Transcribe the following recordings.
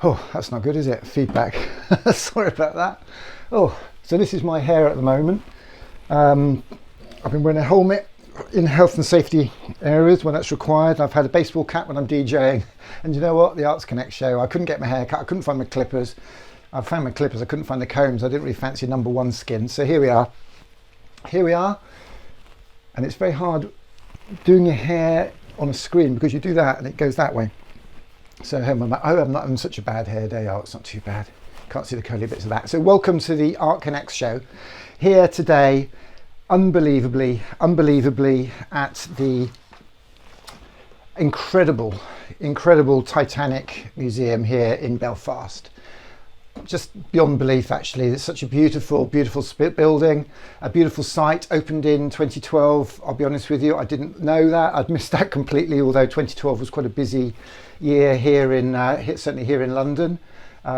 Oh, that's not good, is it? Feedback. Sorry about that. Oh, so this is my hair at the moment. I've been wearing a helmet in health and safety areas when that's required. I've had a baseball cap when I'm DJing. And you know what? The Arts Connect show, I couldn't get my hair cut. I couldn't find my clippers. I found my clippers. I couldn't find the combs. I didn't really fancy number one skin. So here we are. Here we are. And it's very hard doing your hair on a screen because you do that and it goes that way. So I'm not having such a bad hair day. Oh, it's not too bad. Can't see the curly bits of that. So welcome to the Art Connect show. Here today, unbelievably at the incredible Titanic Museum here in Belfast. Just beyond belief, actually. It's such a beautiful building, a beautiful site, opened in 2012. I'll be honest with you, I didn't know that. I'd missed that completely, although 2012 was quite a busy year here in, certainly here in London,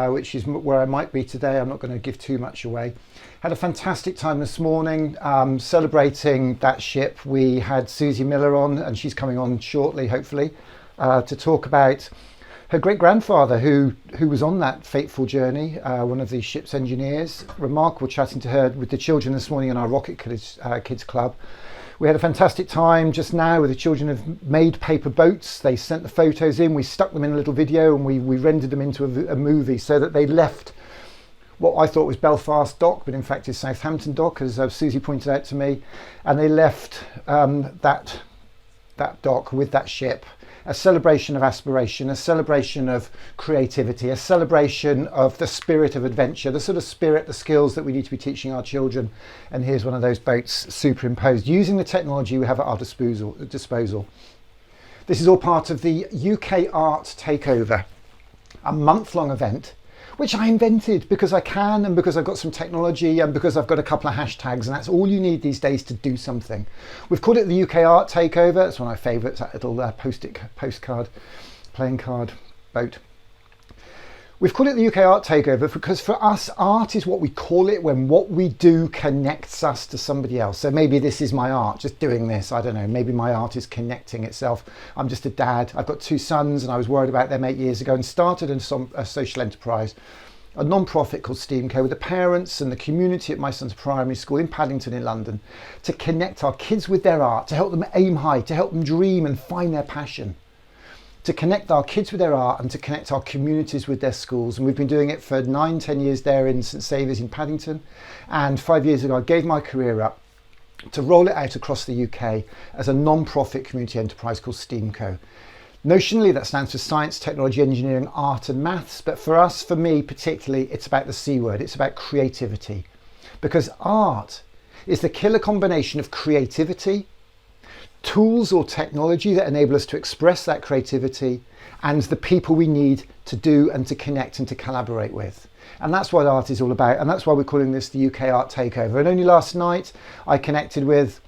which is where I might be today. I'm not going to give too much away. Had a fantastic time this morning celebrating that ship. We had Susie Miller on, and she's coming on shortly, hopefully, to talk about her great-grandfather who was on that fateful journey, one of the ship's engineers. Remarkable chatting to her with the children this morning in our Rocket Kids Club. We had a fantastic time just now where the children have made paper boats. They sent the photos in, we stuck them in a little video, and we rendered them into a movie so that they left what I thought was Belfast dock, but in fact is Southampton dock, as Susie pointed out to me. And they left that dock with that ship. A celebration of aspiration, a celebration of creativity, a celebration of the spirit of adventure, the sort of spirit, the skills that we need to be teaching our children. And here's one of those boats superimposed using the technology we have at our disposal. This is all part of the UK Art Takeover, a month-long event which I invented because I can, and because I've got some technology, and because I've got a couple of hashtags, and that's all you need these days to do something. We've called it the UK Art Takeover. It's one of my favourites, that little postcard, playing card boat. We've called it the UK Art Takeover because for us, art is what we call it when what we do connects us to somebody else. So maybe this is my art, just doing this, I don't know, maybe my art is connecting itself. I'm just a dad, I've got two sons, and I was worried about them 8 years ago and started a social enterprise, a non-profit called STEAMco, with the parents and the community at my son's primary school in Paddington in London, to connect our kids with their art, to help them aim high, to help them dream and find their passion, to connect our kids with their art and to connect our communities with their schools. And we've been doing it for 9-10 years there in St Saviour's in Paddington. And 5 years ago, I gave my career up to roll it out across the UK as a non-profit community enterprise called STEAMco. Notionally, that stands for science, technology, engineering, art and maths. But for us, for me particularly, it's about the C word. It's about creativity. Because art is the killer combination of creativity, tools or technology that enable us to express that creativity, and the people we need to do and to connect and to collaborate with. And that's what art is all about, and that's why we're calling this the UK Art Takeover. And only last night I connected with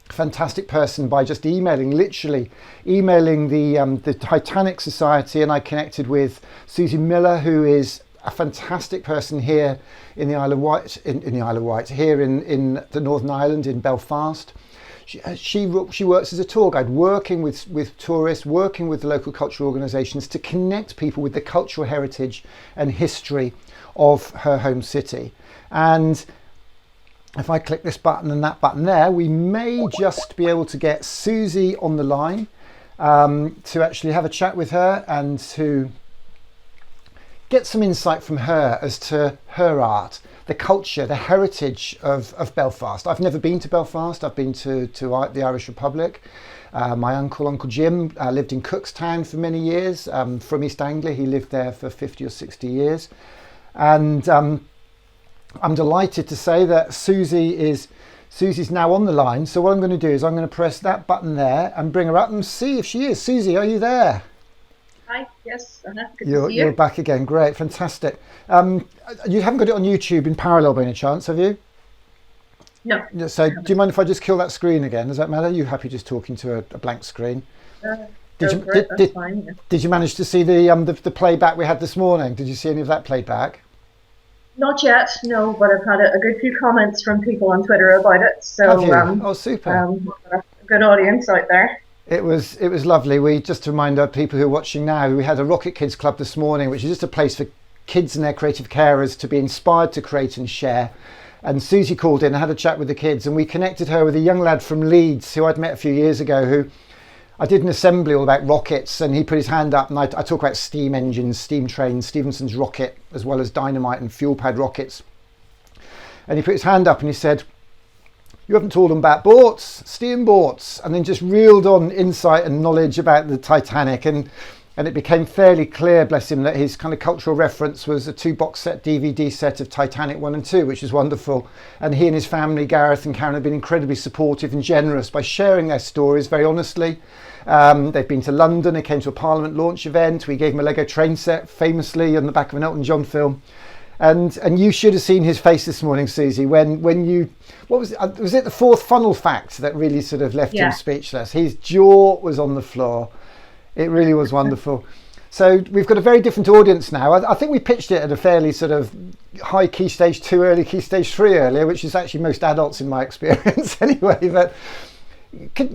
a fantastic person by just literally emailing the Titanic Society, and I connected with Susie Miller, who is a fantastic person here in the Isle of Wight, here in the Northern Ireland in Belfast. She works as a tour guide, working with tourists, working with the local cultural organisations to connect people with the cultural heritage and history of her home city. And if I click this button and that button there, we may just be able to get Susie on the line to actually have a chat with her and to get some insight from her as to her art, the culture, the heritage of Belfast. I've never been to Belfast. I've been to the Irish Republic. My Uncle Jim, lived in Cookstown for many years, from East Anglia. He lived there for 50 or 60 years. And I'm delighted to say that Susie's now on the line. So what I'm going to do is I'm going to press that button there and bring her up and see if she is. Susie, are you there? Hi, yes, good to see You're you. back again. Great, fantastic. You haven't got it on YouTube in parallel by any chance, have you? No. So do you mind if I just kill that screen again? Does that matter? Are you happy just talking to a blank screen? That's fine. Yeah. Did you manage to see the playback we had this morning? Did you see any of that played back? Not yet, no, but I've had a good few comments from people on Twitter about it. So, Have you? Oh, super. a good audience out there. It was lovely. We just to remind our people who are watching now, we had a Rocket Kids Club this morning, which is just a place for kids and their creative carers to be inspired to create and share. And Susie called in and had a chat with the kids, and we connected her with a young lad from Leeds who I'd met a few years ago, who I did an assembly all about rockets, and he put his hand up, and I talk about steam engines, steam trains, Stephenson's rocket, as well as dynamite and fuel pad rockets. And he put his hand up and he said, "You haven't told them about boats, steam boats," and then just reeled on insight and knowledge about the Titanic. And it became fairly clear, bless him, that his kind of cultural reference was a 2-box set DVD set of Titanic 1 and 2, which is wonderful. And he and his family, Gareth and Karen, have been incredibly supportive and generous by sharing their stories very honestly. They've been to London, they came to a Parliament launch event. We gave him a Lego train set, famously on the back of an Elton John film. And you should have seen his face this morning, Susie, when you, what was it the fourth funnel fact that really sort of left him speechless? His jaw was on the floor. It really was wonderful. So we've got a very different audience now. I think we pitched it at a fairly sort of high key stage 2 early, key stage 3 earlier, which is actually most adults in my experience anyway. But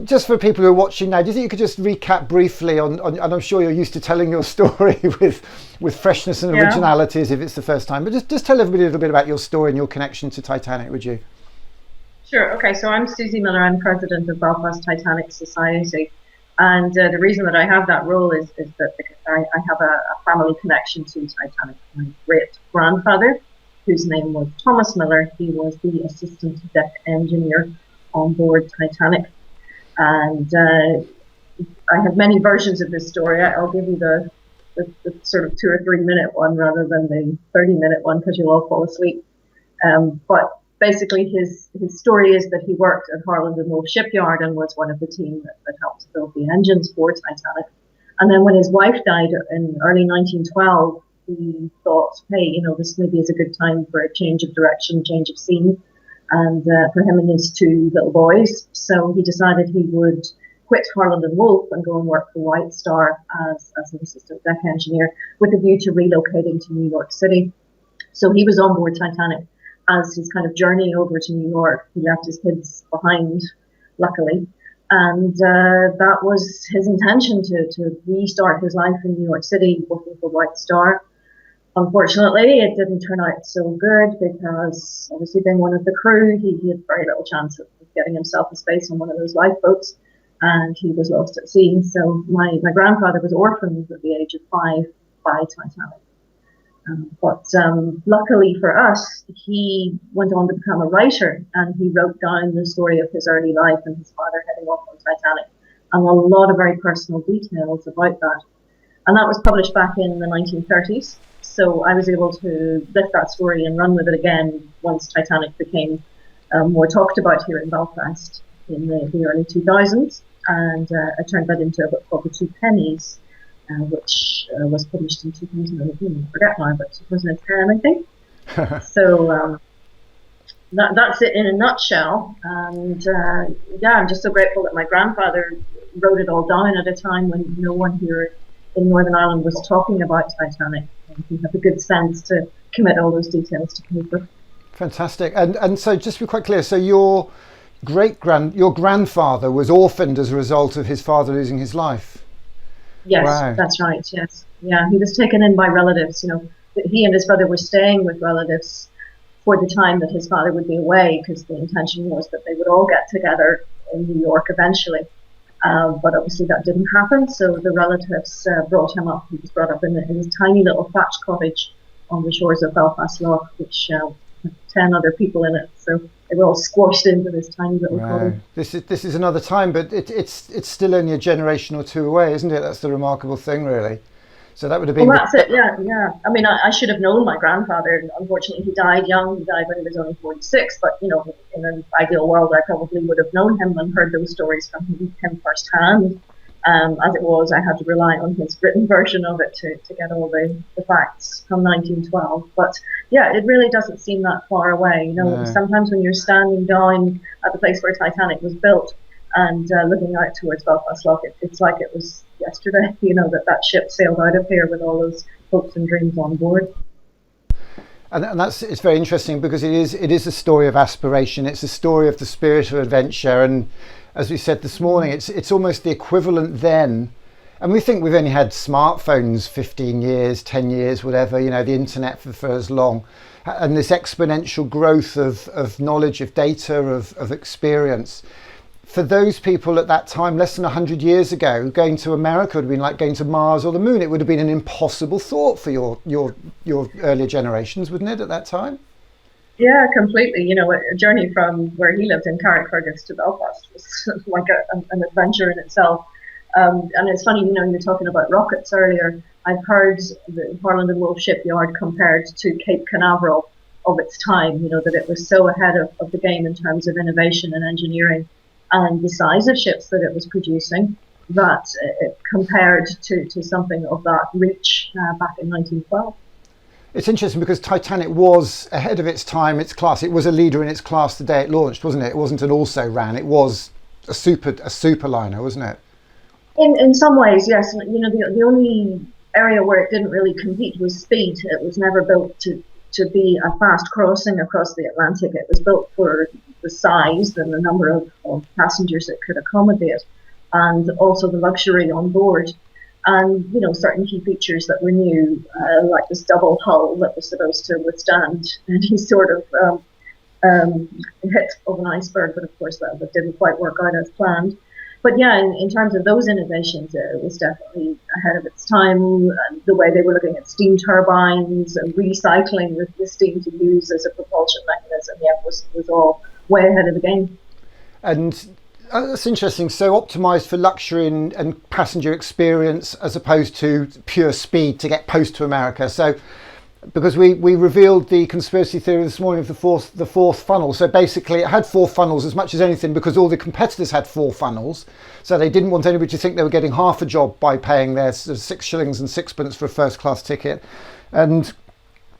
just for people who are watching now, do you think you could just recap briefly on and I'm sure you're used to telling your story with freshness and originality as if it's the first time, but just tell everybody a little bit about your story and your connection to Titanic, would you? Sure. Okay. So I'm Susie Miller. I'm president of Belfast Titanic Society. And the reason that I have that role is that I have a family connection to Titanic. My great grandfather, whose name was Thomas Miller, he was the assistant deck engineer on board Titanic. And I have many versions of this story. I'll give you the sort of 2 or 3 minute one rather than the 30-minute one, because you'll all fall asleep. But basically, his story is that he worked at Harland and Wolff shipyard and was one of the team that helped to build the engines for Titanic. And then when his wife died in early 1912, he thought, hey, this maybe is a good time for a change of direction, change of scene, and for him and his 2 little boys. So he decided he would quit Harland and Wolff and go and work for White Star as an assistant deck engineer, with a view to relocating to New York City. So he was on board Titanic. As his kind of journey over to New York, he left his kids behind, luckily. And that was his intention, to restart his life in New York City, working for White Star. Unfortunately, it didn't turn out so good, because obviously being one of the crew, he had very little chance of getting himself a space on one of those lifeboats, and he was lost at sea. So my grandfather was orphaned at the age of 5 by Titanic. But luckily for us, he went on to become a writer, and he wrote down the story of his early life and his father heading off on Titanic, and a lot of very personal details about that. And that was published back in the 1930s. So I was able to lift that story and run with it again once Titanic became more talked about here in Belfast in the early 2000s. And I turned that into a book called The Two Pennies, which was published in 2018, I forget now, but 2010, I think. So that's it in a nutshell. And I'm just so grateful that my grandfather wrote it all down at a time when no one here in Northern Ireland was talking about Titanic. And he had the good sense to commit all those details to paper. Fantastic. And so just to be quite clear, so your grandfather was orphaned as a result of his father losing his life? Yes, wow. That's right. Yes. Yeah, he was taken in by relatives. He and his brother were staying with relatives for the time that his father would be away, because the intention was that they would all get together in New York eventually. But obviously that didn't happen. So the relatives brought him up. He was brought up in his tiny little thatched cottage on the shores of Belfast Lough, which had 10 other people in it. So they were all squashed into this tiny little cottage. This is another time, but it's still only a generation or 2 away, isn't it? That's the remarkable thing, really. So that would have been. Well, that's it. Yeah. I mean, I should have known my grandfather. Unfortunately, he died young. He died when he was only 46. But in an ideal world, I probably would have known him and heard those stories from him firsthand. As it was, I had to rely on his written version of it to get all the facts from 1912. But yeah, it really doesn't seem that far away. No. Sometimes when you're standing down at the place where Titanic was built and looking out towards Belfast Lough, it's like it was yesterday, that ship sailed out of here with all those hopes and dreams on board. And it's very interesting, because it is a story of aspiration. It's a story of the spirit of adventure, and as we said this morning, it's almost the equivalent then. And we think we've only had smartphones 15 years, 10 years, whatever, the internet for as long. And this exponential growth of knowledge, of data, of experience. For those people at that time, less than 100 years ago, going to America would have been like going to Mars or the moon. It would have been an impossible thought for your earlier generations, wouldn't it, at that time? Yeah, completely. A journey from where he lived in Carrickfergus to Belfast was like an adventure in itself. And it's funny, you're talking about rockets earlier. I've heard the Harland and Wolff shipyard compared to Cape Canaveral of its time, that it was so ahead of the game in terms of innovation and engineering and the size of ships that it was producing, that it compared to something of that reach back in 1912. It's interesting because Titanic was ahead of its time, its class. It was a leader in its class the day it launched, wasn't it? It wasn't an also-ran. It was a superliner, wasn't it? In some ways, yes. The only area where it didn't really compete was speed. It was never built to be a fast crossing across the Atlantic. It was built for the size and the number of passengers it could accommodate, and also the luxury on board. And certain key features that were new, like this double hull that was supposed to withstand any sort of hit of an iceberg, but of course that didn't quite work out as planned. But yeah, in terms of those innovations, it was definitely ahead of its time. And the way they were looking at steam turbines and recycling the steam to use as a propulsion mechanism, was all way ahead of the game. And that's interesting. So optimized for luxury and passenger experience as opposed to pure speed to get post to America. So because we revealed the conspiracy theory this morning of the fourth funnel. So basically it had 4 funnels as much as anything because all the competitors had 4 funnels. So they didn't want anybody to think they were getting half a job by paying their 6 shillings and sixpence for a first class ticket. And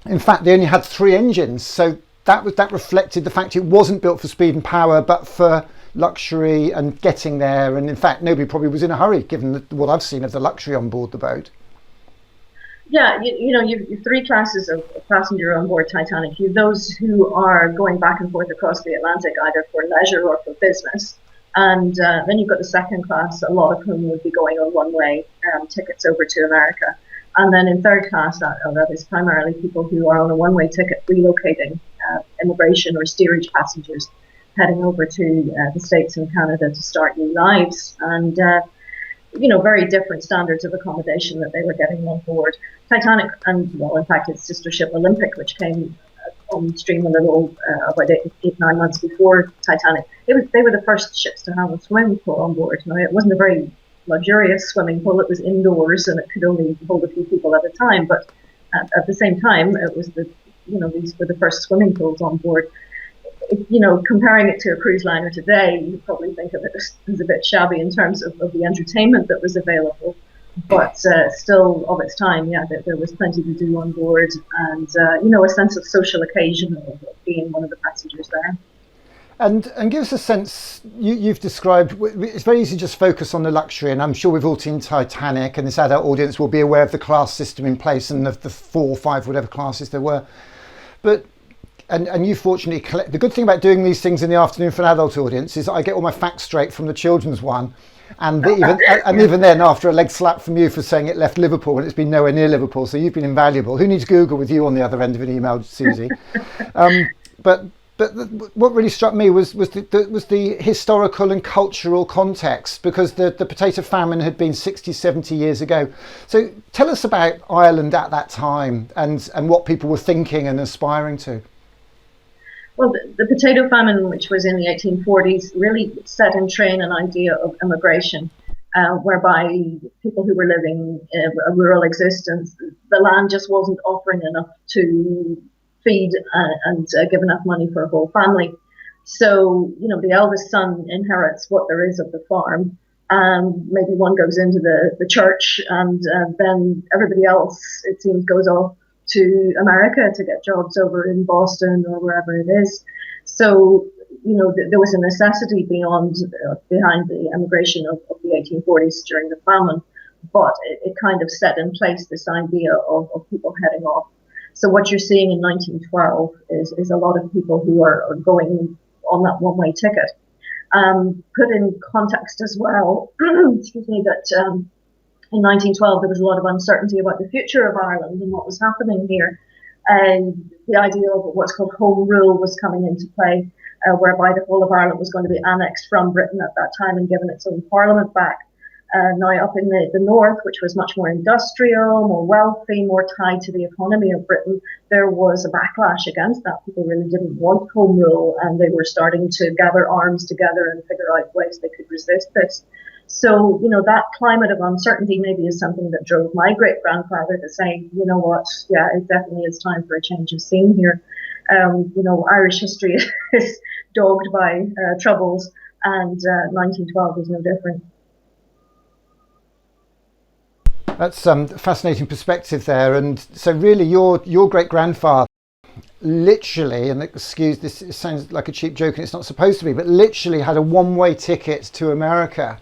in fact, they only had 3 engines. So that reflected the fact it wasn't built for speed and power, but for luxury and getting there. And in fact, nobody probably was in a hurry, given what I've seen of the luxury on board the boat. Yeah, you've 3 classes of passenger on board Titanic. You've those who are going back and forth across the Atlantic, either for leisure or for business. And then you've got the second class, a lot of whom would be going on one-way tickets over to America. And then in third class, that is primarily people who are on a one-way ticket relocating, immigration or steerage passengers heading over to the States and Canada to start new lives. And very different standards of accommodation that they were getting on board. Titanic, and in fact, its sister ship Olympic, which came on stream a little about 8-9 months before Titanic, they were the first ships to have a swimming pool on board. Now, it wasn't a very luxurious swimming pool. It was indoors and it could only hold a few people at a time. But at the same time, it was these were the first swimming pools on board. Comparing it to a cruise liner today, you probably think of it as a bit shabby in terms of the entertainment that was available. But still, of its time, there was plenty to do on board, and a sense of social occasion of being one of the passengers there. And give us a sense, you've described, it's very easy to just focus on the luxury, and I'm sure we've all seen Titanic, and this adult audience will be aware of the class system in place and of the 4 or 5, whatever classes there were. But and you fortunately collect. The good thing about doing these things in the afternoon for an adult audience is that I get all my facts straight from the children's one, and even then, after a leg slap from you for saying it left Liverpool when it's been nowhere near Liverpool, so you've been invaluable. Who needs Google with you on the other end of an email, Susie? But what really struck me was the historical and cultural context, because the potato famine had been 60, 70 years ago. So tell us about Ireland at that time and what people were thinking and aspiring to. Well, the potato famine, which was in the 1840s, really set in train an idea of immigration, whereby people who were living a rural existence, the land just wasn't offering enough to feed and give enough money for a whole family. So, the eldest son inherits what there is of the farm. Maybe one goes into the church, and then everybody else, it seems, goes off to America to get jobs over in Boston or wherever it is. So, there was a necessity behind the emigration of the 1840s during the famine, but it kind of set in place this idea of people heading off. So what you're seeing in 1912 is a lot of people who are going on that one-way ticket. Put in context as well, excuse me, that in 1912 there was a lot of uncertainty about the future of Ireland and what was happening here. And the idea of what's called Home Rule was coming into play, whereby the whole of Ireland was going to be annexed from Britain at that time and given its own parliament back. Now up in the north, which was much more industrial, more wealthy, more tied to the economy of Britain, there was a backlash against that. People really didn't want home rule, and they were starting to gather arms together and figure out ways they could resist this. So, that climate of uncertainty maybe is something that drove my great-grandfather to say, you know what, yeah, it definitely is time for a change of scene here. Irish history is dogged by troubles, and 1912 was no different. That's fascinating perspective there. And so really your great-grandfather literally, and excuse this, it sounds like a cheap joke and it's not supposed to be, but literally had a one-way ticket to America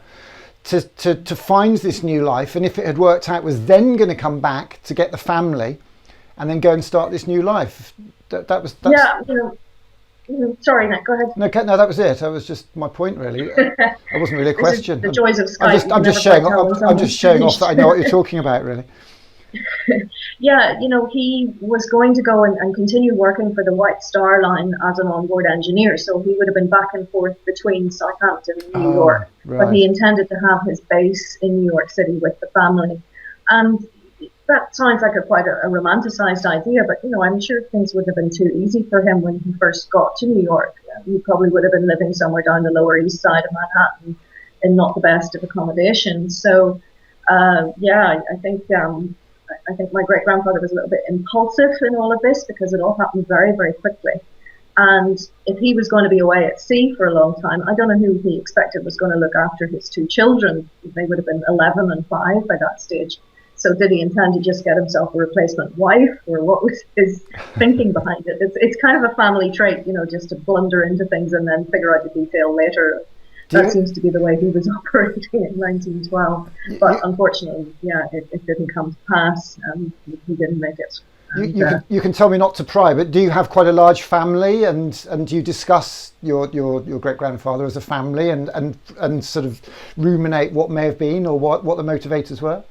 to find this new life, and if it had worked out was then going to come back to get the family and then go and start this new life. That's yeah, sorry, Nick, go ahead. No, that was it. That was just my point, really. It wasn't really a question. The joys of Skype. I'm just showing off that I know what you're talking about, really. Yeah, he was going to go and continue working for the White Star Line as an onboard engineer, so he would have been back and forth between Southampton and New York, right. But he intended to have his base in New York City with the family. And that sounds like quite a romanticized idea, but I'm sure things would have been too easy for him when he first got to New York. He probably would have been living somewhere down the Lower East Side of Manhattan in not the best of accommodation. So, I think my great-grandfather was a little bit impulsive in all of this because it all happened very, very quickly. And if he was going to be away at sea for a long time, I don't know who he expected was going to look after his two children. They would have been 11 and 5 by that stage. So did he intend to just get himself a replacement wife, or what was his thinking behind it? It's kind of a family trait, just to blunder into things and then figure out the detail later. That seems to be the way he was operating in 1912. But unfortunately, it didn't come to pass. He didn't make it. And, you can tell me not to pry, but do you have quite a large family, and do you discuss your great-grandfather as a family and sort of ruminate what may have been or what the motivators were?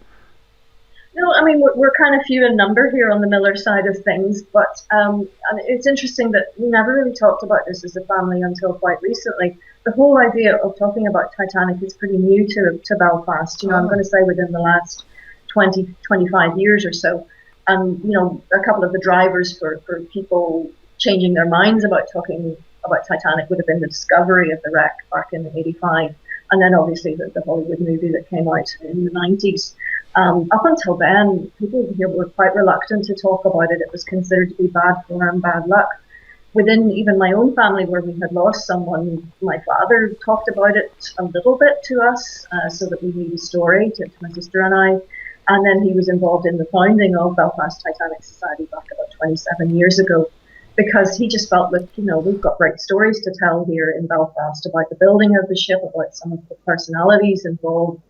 No, I mean, we're kind of few in number here on the Miller side of things, but and it's interesting that we never really talked about this as a family until quite recently. The whole idea of talking about Titanic is pretty new to Belfast. I'm going to say within the last 20, 25 years or so. And, a couple of the drivers for people changing their minds about talking about Titanic would have been the discovery of the wreck back in '85. And then obviously the Hollywood movie that came out in the 90s. Up until then, people here were quite reluctant to talk about it. It was considered to be bad form, bad luck. Within even my own family, where we had lost someone, my father talked about it a little bit to us, so that we knew the story, to my sister and I. And then he was involved in the founding of Belfast Titanic Society back about 27 years ago, because he just felt that, we've got great stories to tell here in Belfast about the building of the ship, about some of the personalities involved,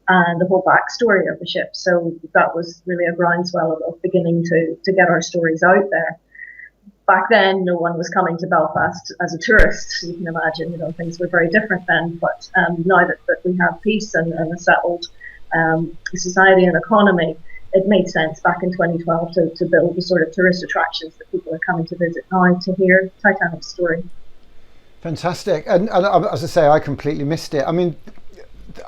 and the whole backstory of the ship. So that was really a groundswell of beginning to get our stories out there. Back then, no one was coming to Belfast as a tourist. You can imagine, things were very different then. But now that we have peace and a settled society and economy, it made sense back in 2012 to build the sort of tourist attractions that people are coming to visit now to hear Titanic's story. Fantastic. And as I say, I completely missed it. I mean,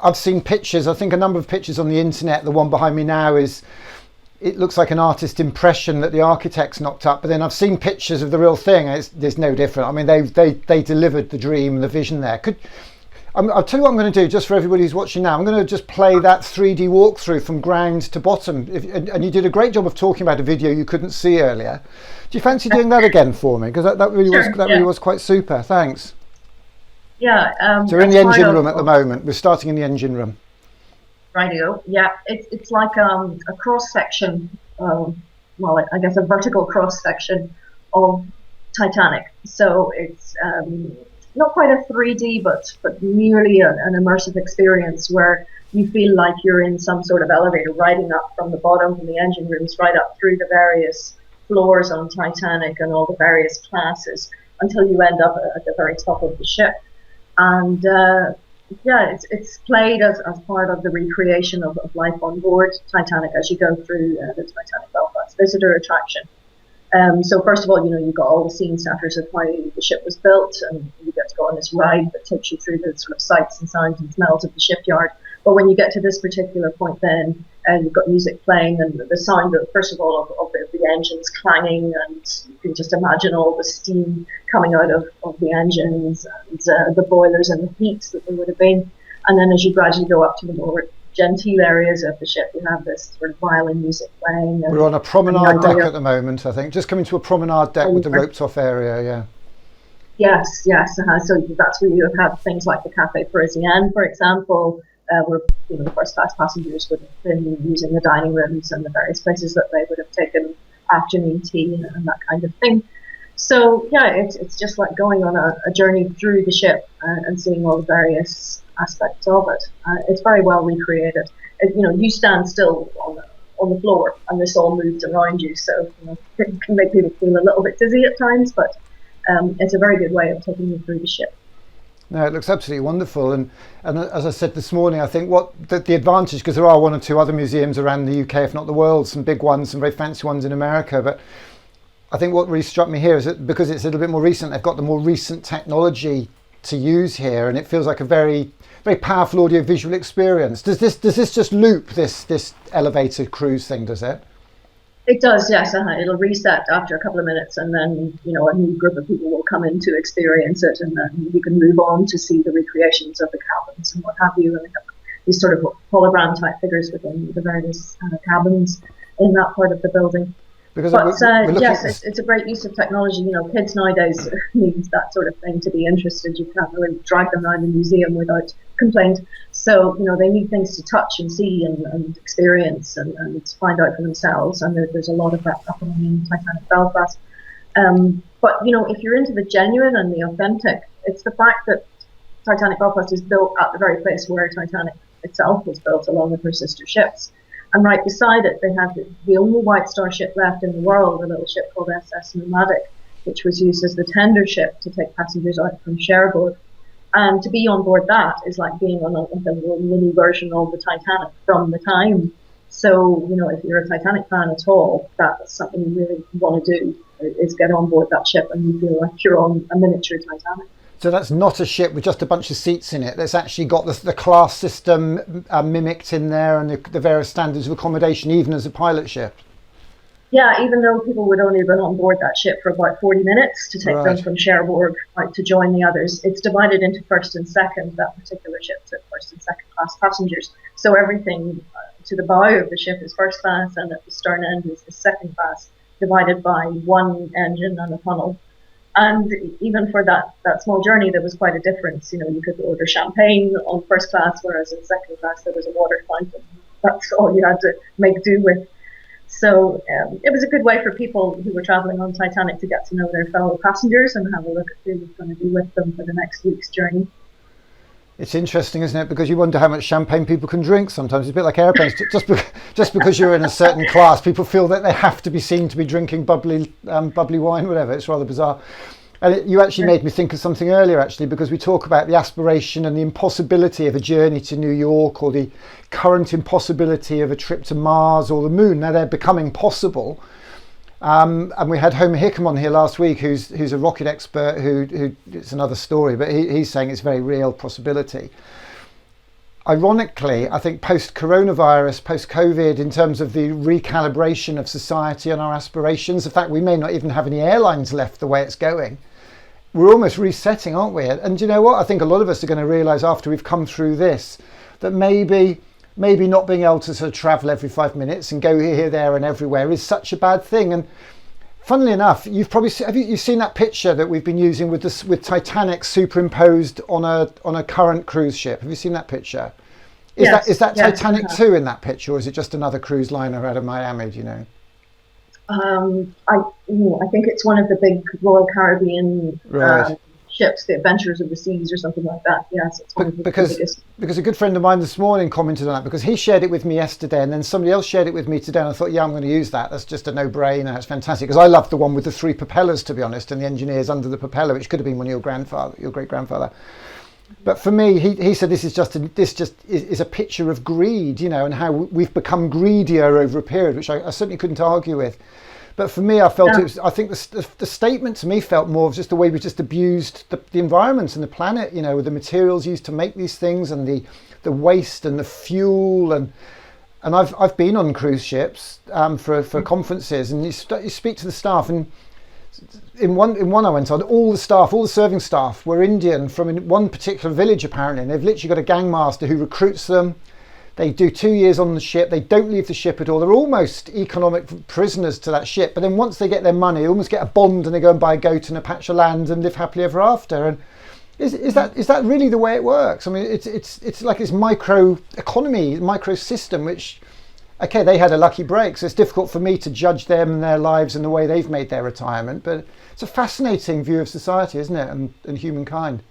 I've seen pictures, I think a number of pictures on the internet. The one behind me now it looks like an artist impression that the architects knocked up, but then I've seen pictures of the real thing. There's no different. I mean, they delivered the dream and the vision there. I'll tell you what I'm going to do, just for everybody who's watching now. I'm going to just play that 3D walkthrough from ground to bottom. And you did a great job of talking about a video you couldn't see earlier. Do you fancy doing that again for me? Because that really was quite super. Thanks. Yeah. So we're in the engine room at the moment. We're starting in the engine room. Radio. Yeah, it's like a cross section. I guess a vertical cross section of Titanic. So it's not quite a 3D, but nearly an immersive experience where you feel like you're in some sort of elevator, riding up from the bottom, from the engine rooms, right up through the various floors on Titanic and all the various classes until you end up at the very top of the ship. And yeah, it's played as part of the recreation of life on board Titanic as you go through the Titanic Belfast visitor attraction. So first of all, you've got all the scene setters of how the ship was built, and you get to go on this ride that takes you through the sort of sights and sounds and smells of the shipyard. But when you get to this particular point, then you've got music playing, and the sound of, first of all, of the engines clanging, and you can just imagine all the steam coming out of the engines and the boilers and the heat that there would have been. And then as you gradually go up to the more genteel areas of the ship, you have this sort of violin music playing. We're on a promenade deck at the moment, I think. Just coming to a promenade deck with the roped off area, yeah. Yes. So that's where you have had things like the Café Parisien, for example, where the first class passengers would have been using the dining rooms and the various places that they would have taken afternoon tea and that kind of thing. So yeah, it's just like going on a journey through the ship and seeing all the various aspects of it. It's very well recreated. You stand still on the floor and this all moves around you, so it can make people feel a little bit dizzy at times, but it's a very good way of taking you through the ship. No, it looks absolutely wonderful, and as I said this morning, I think what the advantage, because there are one or two other museums around the UK, if not the world, some big ones, some very fancy ones in America, but I think what really struck me here is that because it's a little bit more recent, they've got the more recent technology to use here, and it feels like a very, very powerful audio-visual experience. Does this just loop this elevator cruise thing? Does it? It does, yes. It'll reset after a couple of minutes, and then a new group of people will come in to experience it, and then you can move on to see the recreations of the cabins and what have you. And they have these sort of hologram type figures within the various cabins in that part of the building. Yes, it's a great use of technology. Kids nowadays need that sort of thing to be interested. You can't really drag them around the museum without complaint. So, they need things to touch and see and experience and find out for themselves. And there's a lot of that happening in Titanic Belfast. But, if you're into the genuine and the authentic, it's the fact that Titanic Belfast is built at the very place where Titanic itself was built, along with her sister ships. And right beside it, they have the only White Star ship left in the world, a little ship called SS Nomadic, which was used as the tender ship to take passengers out from Cherbourg. And to be on board that is like being on a mini version of the Titanic from the time. So, if you're a Titanic fan at all, that's something you really want to do, is get on board that ship and you feel like you're on a miniature Titanic. So that's not a ship with just a bunch of seats in it. That's actually got the class system mimicked in there, and the various standards of accommodation, even as a pilot ship. Yeah, even though people would only have been on board that ship for about 40 minutes to take them from Cherbourg out to join the others, it's divided into first and second. That particular ship took first and second class passengers. So everything to the bow of the ship is first class, and at the stern end is the second class, divided by one engine and a tunnel. And even for that small journey, there was quite a difference. You could order champagne on first class, whereas in second class there was a water fountain. That's all you had to make do with. So it was a good way for people who were traveling on Titanic to get to know their fellow passengers and have a look at who was going to be with them for the next week's journey. It's interesting, isn't it? Because you wonder how much champagne people can drink sometimes. It's a bit like airplanes. Just because you're in a certain class, people feel that they have to be seen to be drinking bubbly wine, whatever. It's rather bizarre. And you actually made me think of something earlier, actually, because we talk about the aspiration and the impossibility of a journey to New York, or the current impossibility of a trip to Mars or the moon. Now they're becoming possible. And we had Homer Hickam on here last week, who's a rocket expert, who it's another story, but he's saying it's a very real possibility. Ironically, I think post-coronavirus, post-COVID, in terms of the recalibration of society and our aspirations, the fact we may not even have any airlines left the way it's going, we're almost resetting, aren't we? And you know what? I think a lot of us are going to realise after we've come through this, that maybe not being able to sort of travel every 5 minutes and go here, there and everywhere is such a bad thing. And funnily enough, you've probably you've seen that picture that we've been using with Titanic superimposed on a current cruise ship. Have you seen that picture? Is that Titanic 2 in that picture, or is it just another cruise liner out of Miami? Do you know? I think it's one of the big Royal Caribbean ships, the Adventurers of the Seas or something like that. Yes, it's one of the biggest. Because a good friend of mine this morning commented on that, because he shared it with me yesterday, and then somebody else shared it with me today, and I thought, yeah, I'm going to use that. That's just a no-brainer. It's fantastic, because I love the one with the 3 propellers, to be honest, and the engineers under the propeller, which could have been one of your great grandfather. But for me, he said this just is a picture of greed, and how we've become greedier over a period, which I certainly couldn't argue with. But for me, I felt it was. I think the statement to me felt more of just the way we just abused the environment and the planet, with the materials used to make these things and the waste and the fuel and I've been on cruise ships for conferences, and you speak to the staff, and in one I went on, all the serving staff were Indian from one particular village apparently, and they've literally got a gangmaster who recruits them. They do 2 years on the ship. They don't leave the ship at all. They're almost economic prisoners to that ship. But then once they get their money, they almost get a bond and they go and buy a goat and a patch of land and live happily ever after. And is that really the way it works? I mean, it's like this micro economy, micro system, which, okay, they had a lucky break. So it's difficult for me to judge them and their lives and the way they've made their retirement. But it's a fascinating view of society, isn't it? And humankind.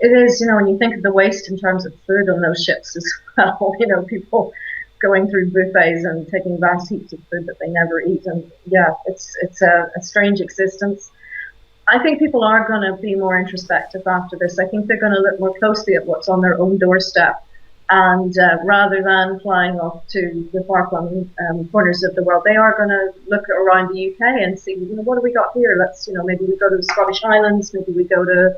It is, when you think of the waste in terms of food on those ships as well, people going through buffets and taking vast heaps of food that they never eat. And yeah, it's a strange existence. I think people are going to be more introspective after this. I think they're going to look more closely at what's on their own doorstep. And rather than flying off to the far-flung corners of the world, they are going to look around the UK and see, what do we got here? Let's, maybe we go to the Scottish Highlands, maybe we go to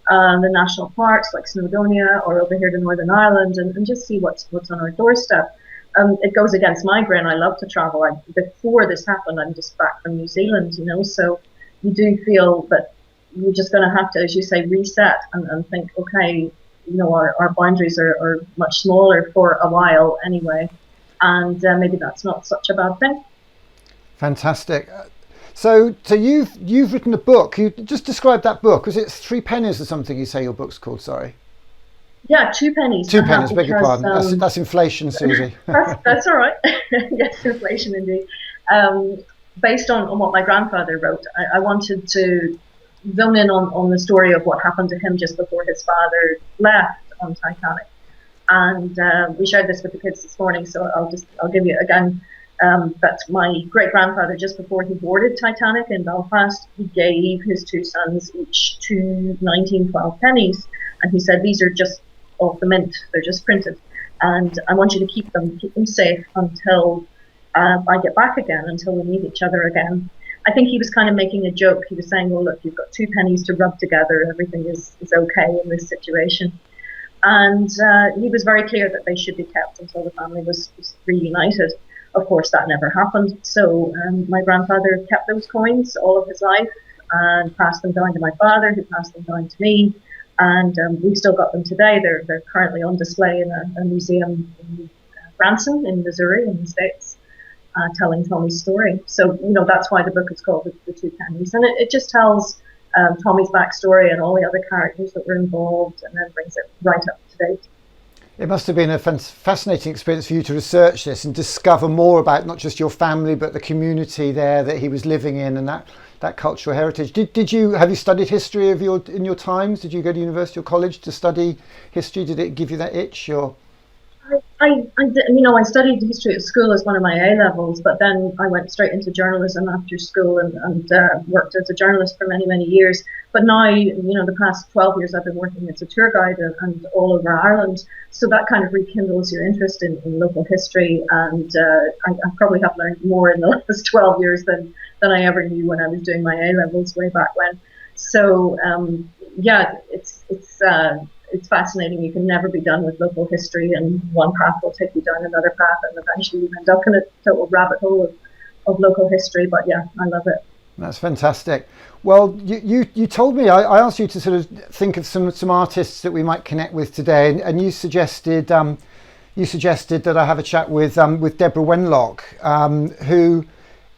the national parks like Snowdonia or over here to Northern Ireland and just see what's on our doorstep. It goes against my grain. I love to travel. Before this happened, I'm just back from New Zealand, so you do feel that you're just going to have to, as you say, reset and think, okay, our boundaries are much smaller for a while anyway, and maybe that's not such a bad thing. Fantastic. So you've written a book. You just described that book. Was it 3 pennies or something? You say your book's called? Sorry. Yeah, 2 pennies. 2 pennies. Beg your pardon. That's inflation, Susie. that's all right. Yes, inflation indeed. Based on what my grandfather wrote, I wanted to zone in on the story of what happened to him just before his father left on Titanic. And we shared this with the kids this morning, so I'll give you again. But my great-grandfather, just before he boarded Titanic in Belfast, he gave his 2 sons each 2 1912 pennies. And he said, these are just off the mint, they're just printed. And I want you to keep them safe until I get back again, until we meet each other again. I think he was kind of making a joke. He was saying, well, look, you've got 2 pennies to rub together. Everything is okay in this situation. And he was very clear that they should be kept until the family was reunited. Of course, that never happened. So my grandfather kept those coins all of his life and passed them down to my father, who passed them down to me. And we've still got them today. They're currently on display in a museum in Branson in Missouri in the States, telling Tommy's story. So, that's why the book is called The 2 Pennies. And it just tells Tommy's backstory and all the other characters that were involved, and then brings it right up to date. It must have been a fascinating experience for you to research this and discover more about not just your family, but the community there that he was living in and that cultural heritage. Have you studied history in your times? Did you go to university or college to study history? Did it give you that itch? Or I studied history at school as one of my A levels, but then I went straight into journalism after school and worked as a journalist for many, many years. But now, the past 12 years I've been working as a tour guide and all over Ireland. So that kind of rekindles your interest in local history. And I probably have learned more in the last 12 years than I ever knew when I was doing my A levels way back when. So, it's fascinating. You can never be done with local history, and one path will take you down another path, and eventually you end up in a total rabbit hole of local history. But yeah, I love it. That's fantastic. Well, you told me, I asked you to sort of think of some artists that we might connect with today, and you suggested that I have a chat with Deborah Wenlock, who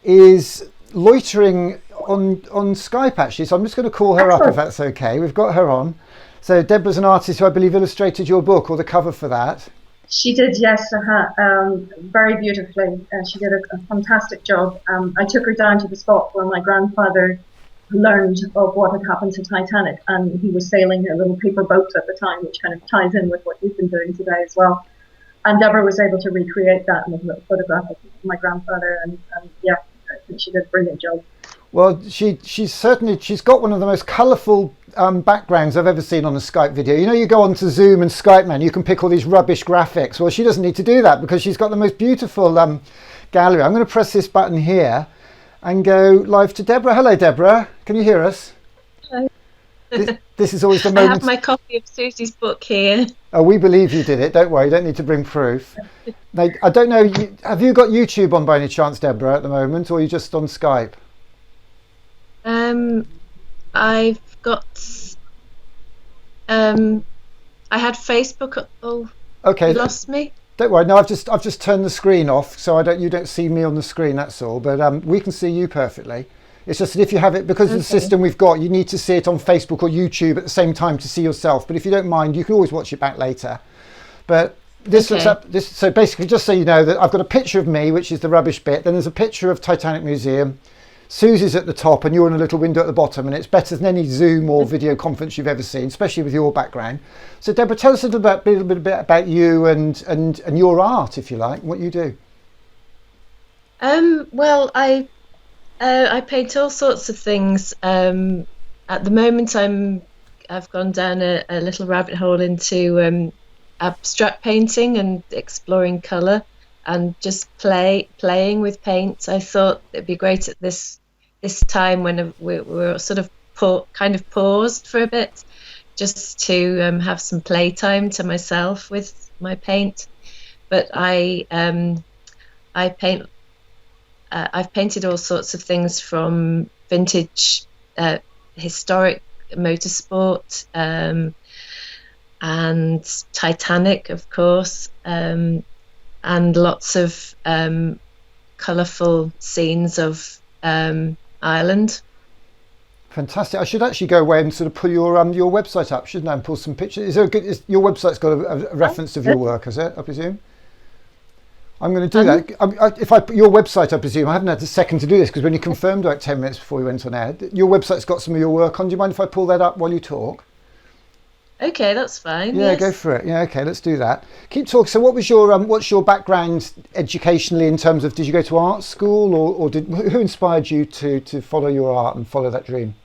is loitering on Skype actually. So I'm just going to call her up if that's okay. We've got her on. So Deborah's an artist who I believe illustrated your book, or the cover for that. She did, yes, very beautifully. She did a fantastic job. I took her down to the spot where my grandfather learned of what had happened to Titanic, and he was sailing a little paper boat at the time, which kind of ties in with what you've been doing today as well. And Deborah was able to recreate that with a little photograph of my grandfather, and yeah, I think she did a brilliant job. Well, she's got one of the most colourful backgrounds I've ever seen on a Skype video. You know, you go on to Zoom and Skype, man, you can pick all these rubbish graphics. Well, she doesn't need to do that because she's got the most beautiful gallery. I'm going to press this button here and go live to Deborah. Hello, Deborah. Can you hear us? Hello. This is always the moment. I have my copy of Susie's book here. Oh, we believe you did it. Don't worry. You don't need to bring proof. Now, I don't know. Have you got YouTube on by any chance, Deborah, at the moment, or are you just on Skype? I've got. I had Facebook. Oh, okay. You lost me. Don't worry. No, I've just turned the screen off, so you don't see me on the screen. That's all. But we can see you perfectly. It's just that if you have it, because of the system we've got, you need to see it on Facebook or YouTube at the same time to see yourself. But if you don't mind, you can always watch it back later. But this looks up. So basically, just so you know, that I've got a picture of me, which is the rubbish bit. Then there's a picture of Titanic Museum. Susie's at the top, and you're in a little window at the bottom. And it's better than any Zoom or video conference you've ever seen, especially with your background. So Deborah, tell us a little bit about you and your art, if you like, what you do. Well, I paint all sorts of things. At the moment, I've gone down a little rabbit hole into abstract painting and exploring colour and just playing with paint. I thought it'd be great at this time when we're sort of kind of paused for a bit, just to have some playtime to myself with my paint. But I paint. I've painted all sorts of things from vintage, historic motorsport, and Titanic, of course, and lots of colourful scenes of Ireland. Fantastic. I should actually go away and sort of pull your website up, shouldn't I, and pull some pictures. Your website's got a reference of your work, has it, I presume? I'm going to do that. If I put your website, I presume, I haven't had a second to do this because when you confirmed like 10 minutes before we went on air, your website's got some of your work on. Do you mind if I pull that up while you talk? Okay, that's fine. Yeah, yes. Go for it. Yeah, okay, let's do that. Keep talking. So what's your background educationally in terms of, did you go to art school or who inspired you to follow your art and follow that dream?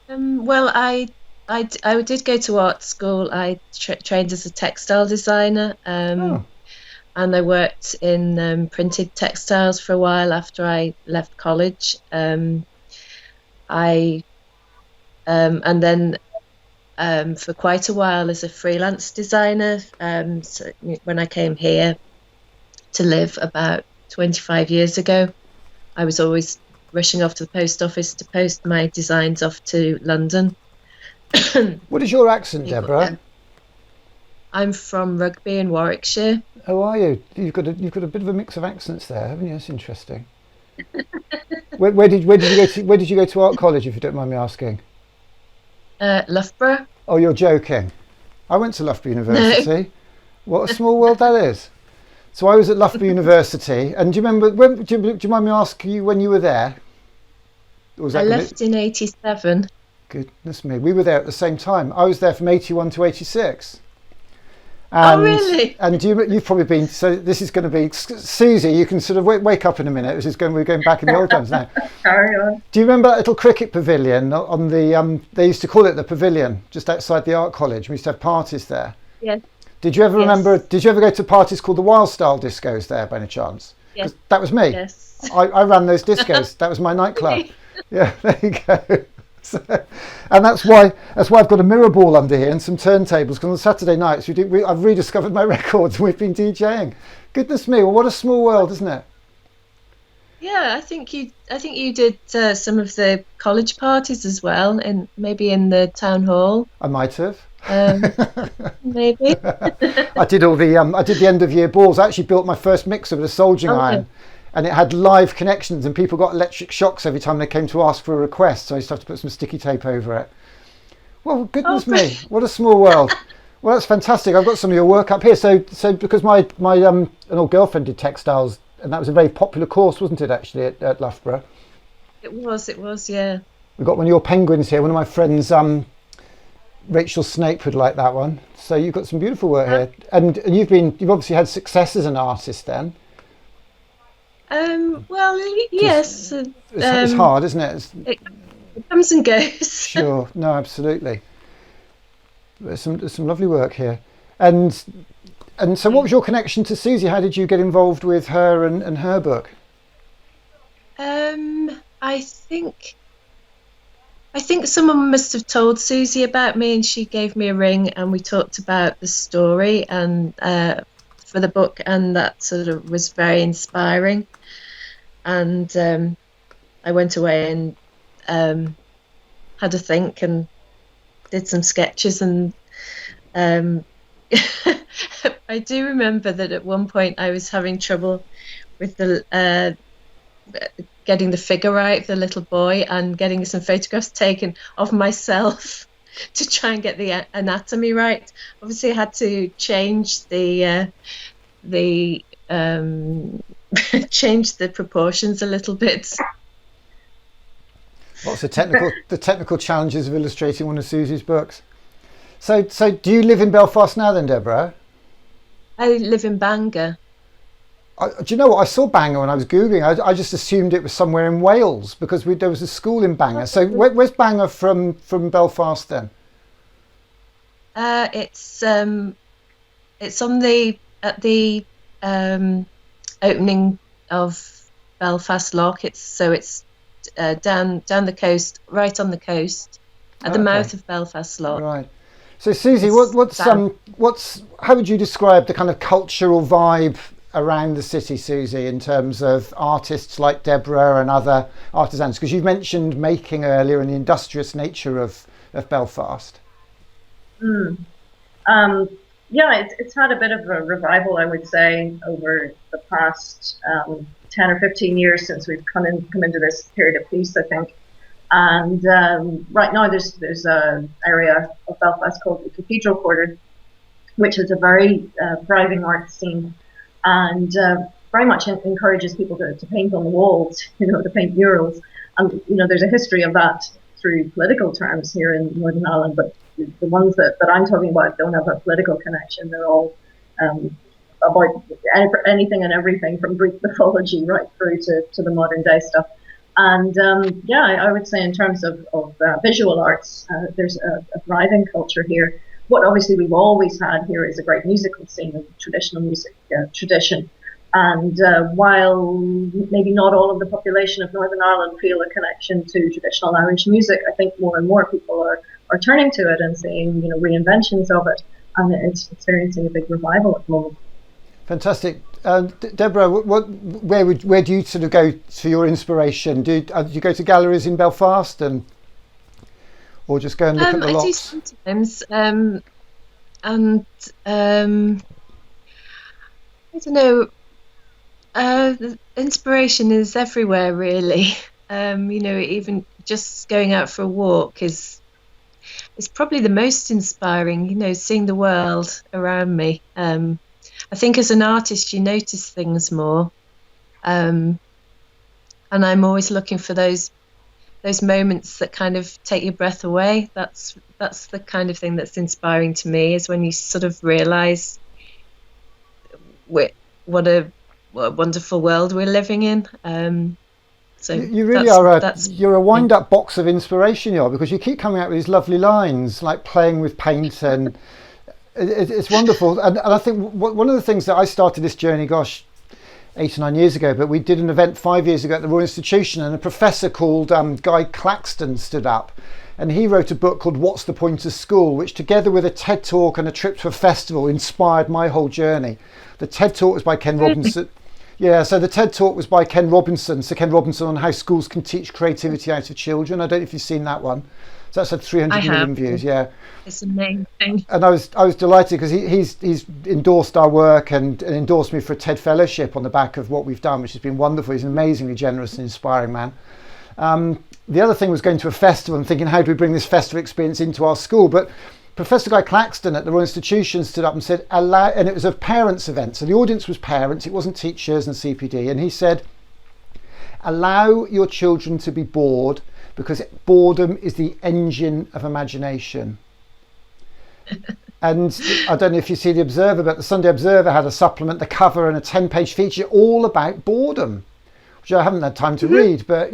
Well, I did go to art school. I trained as a textile designer. And I worked in printed textiles for a while after I left college. And then for quite a while as a freelance designer. So when I came here to live about 25 years ago, I was always rushing off to the post office to post my designs off to London. What is your accent, Deborah? I'm from Rugby in Warwickshire. Oh, are you? You've got a bit of a mix of accents there, haven't you? That's interesting. where did you go to art college, if you don't mind me asking? Loughborough. Oh, you're joking. I went to Loughborough University. No. What a small world that is. So I was at Loughborough University, and do you remember? Do you mind me asking you when you were there? I left in '87. Goodness me, we were there at the same time. I was there from '81 to '86. And, oh, really? And you've probably been, so this is going to be, Susie, you can sort of wake up in a minute. We're going back in the old times now. Carry on. Do you remember that little cricket pavilion on the, they used to call it the pavilion, just outside the art college? We used to have parties there. Yes. Did you ever go to parties called the Wild Style Discos there by any chance? Yes. That was me. Yes. I ran those discos. That was my nightclub. Yeah, there you go. So, and that's why I've got a mirror ball under here and some turntables, because on Saturday nights I've rediscovered my records and we've been DJing. Goodness me, well, what a small world, isn't it? Yeah, I think you did some of the college parties as well, and maybe in the town hall. I might have. Maybe. I did the end of year balls. I actually built my first mixer with a soldering iron. And it had live connections, and people got electric shocks every time they came to ask for a request. So I used to have to put some sticky tape over it. Well, goodness me, what a small world. Well, that's fantastic. I've got some of your work up here. So because my an old girlfriend did textiles, and that was a very popular course, wasn't it, actually, at Loughborough? It was, yeah. We've got one of your penguins here. One of my friends, Rachel Snape, would like that one. So you've got some beautiful work here, and you've obviously had success as an artist then. Well, yes. It's hard, isn't it? It comes and goes. Sure, no, absolutely. There's some lovely work here, and so what was your connection to Susie? How did you get involved with her and her book? I think someone must have told Susie about me, and she gave me a ring, and we talked about the story and for the book, and that sort of was very inspiring. And I went away and had a think and did some sketches, and I do remember that at one point I was having trouble with the getting the figure right of the little boy and getting some photographs taken of myself to try and get the anatomy right. Obviously, I had to change the change the proportions a little bit. What's the technical challenges of illustrating one of Susie's books? So do you live in Belfast now then, Deborah? I live in Bangor. Do you know what? I saw Bangor when I was Googling. I just assumed it was somewhere in Wales because there was a school in Bangor. So where's Bangor from Belfast then? It's on at the opening of Belfast Lock. It's down the coast, right on the coast, at the mouth of Belfast Lock. Right. So Susie, how would you describe the kind of cultural vibe around the city, Susie, in terms of artists like Deborah and other artisans? Because you mentioned making earlier and the industrious nature of Belfast. Yeah, it's had a bit of a revival, I would say, over the past 10 or 15 years since we've come into this period of peace, I think. And right now there's an area of Belfast called the Cathedral Quarter, which is a very thriving art scene, and very much encourages people to paint on the walls, to paint murals. And there's a history of that through political terms here in Northern Ireland, but the ones that I'm talking about don't have a political connection. They're all about anything and everything from Greek mythology right through to the modern day stuff. And I would say in terms of visual arts, there's a thriving culture here. What obviously we've always had here is a great musical scene, a traditional music tradition. And while maybe not all of the population of Northern Ireland feel a connection to traditional Irish music, I think more and more people are turning to it and seeing reinventions of it, and it's experiencing a big revival at the moment. Fantastic. Deborah, where do you sort of go for your inspiration? Do you go to galleries in Belfast or just go and look at the locks? I do sometimes, and I don't know. The inspiration is everywhere, really. Even just going out for a walk is probably the most inspiring. Seeing the world around me. I think as an artist, you notice things more, and I'm always looking for those moments that kind of take your breath away. That's the kind of thing that's inspiring to me, is when you sort of realise what a wonderful world we're living in. So you really are you're a wind-up box of inspiration, because you keep coming out with these lovely lines, like playing with paint, and it's wonderful. And I think one of the things that I started this journey, 8 or 9 years ago, but we did an event 5 years ago at the Royal Institution, and a professor called Guy Claxton stood up, and he wrote a book called What's the Point of School, which together with a TED Talk and a trip to a festival inspired my whole journey. The TED Talk was by Ken Robinson. Yeah, so the TED Talk was by Ken Robinson, Sir Ken Robinson, on how schools can teach creativity out of children. I don't know if you've seen that one. So that's had 300 million views. Yeah, it's amazing. And I was delighted because he's endorsed our work and endorsed me for a TED Fellowship on the back of what we've done, which has been wonderful. He's an amazingly generous and inspiring man. The other thing was going to a festival and thinking, how do we bring this festival experience into our school? But Professor Guy Claxton at the Royal Institution stood up and said, and it was a parents' event. So the audience was parents, it wasn't teachers and CPD. And he said, allow your children to be bored, because boredom is the engine of imagination. And I don't know if you see the Observer, but the Sunday Observer had a supplement, the cover, and a 10-page feature all about boredom, which I haven't had time to read. But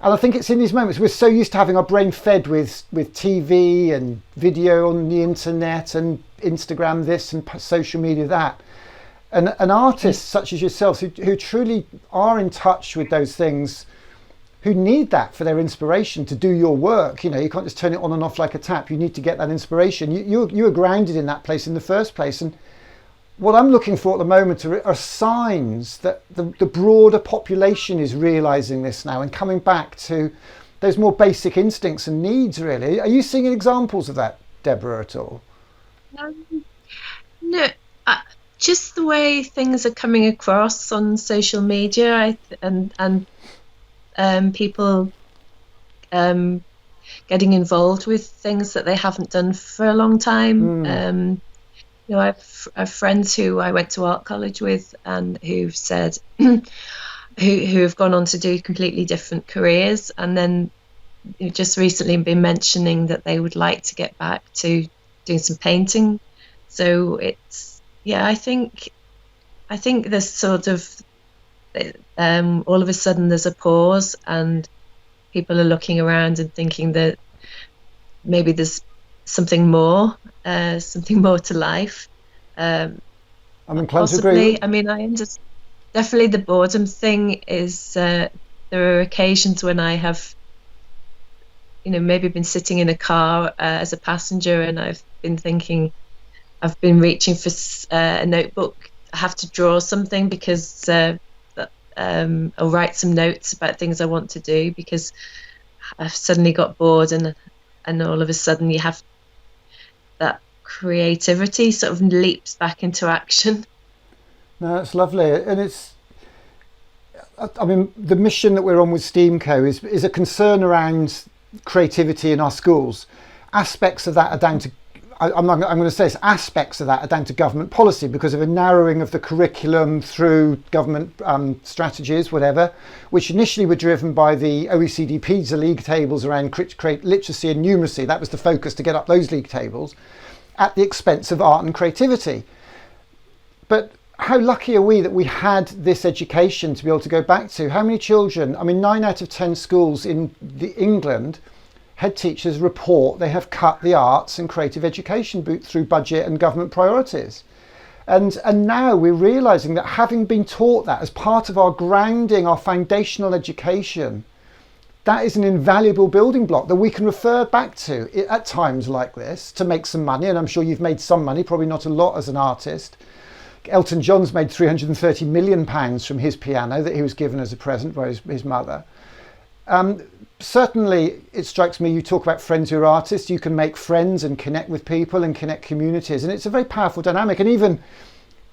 And I think it's in these moments we're so used to having our brain fed with TV and video on the internet and Instagram this and social media that. And artists such as yourselves who truly are in touch with those things, who need that for their inspiration to do your work. You know, you can't just turn it on and off like a tap. You need to get that inspiration. You are grounded in that place in the first place. And what I'm looking for at the moment are signs that the broader population is realizing this now and coming back to those more basic instincts and needs, really. Are you seeing examples of that, Deborah, at all? No, just the way things are coming across on social media, and people getting involved with things that they haven't done for a long time. You know, I've friends who I went to art college with and who've said who have gone on to do completely different careers, and then just recently been mentioning that they would like to get back to doing some painting. So it's, yeah, I think there's sort of all of a sudden there's a pause and people are looking around and thinking that maybe there's something more to life. I'm inclined possibly. to agree. I mean, I understand. Definitely the boredom thing is, there are occasions when I have, maybe been sitting in a car as a passenger and I've been reaching for a notebook. I have to draw something because I'll write some notes about things I want to do because I've suddenly got bored, and all of a sudden you have that creativity sort of leaps back into action. No, that's lovely. And the mission that we're on with STEAMco is a concern around creativity in our schools. Aspects of that are down to, I'm going to say this, aspects of that are down to government policy because of a narrowing of the curriculum through government strategies, whatever, which initially were driven by the OECD PISA league tables around create literacy and numeracy. That was the focus, to get up those league tables at the expense of art and creativity. But how lucky are we that we had this education to be able to go back to? How many children, 9 out of 10 schools in England, head teachers report they have cut the arts and creative education through budget and government priorities. And now we're realising that having been taught that as part of our grounding, our foundational education, that is an invaluable building block that we can refer back to at times like this to make some money. And I'm sure you've made some money, probably not a lot as an artist. Elton John's made £330 million from his piano that he was given as a present by his mother. Certainly, it strikes me, you talk about friends who are artists, you can make friends and connect with people and connect communities. And it's a very powerful dynamic. And even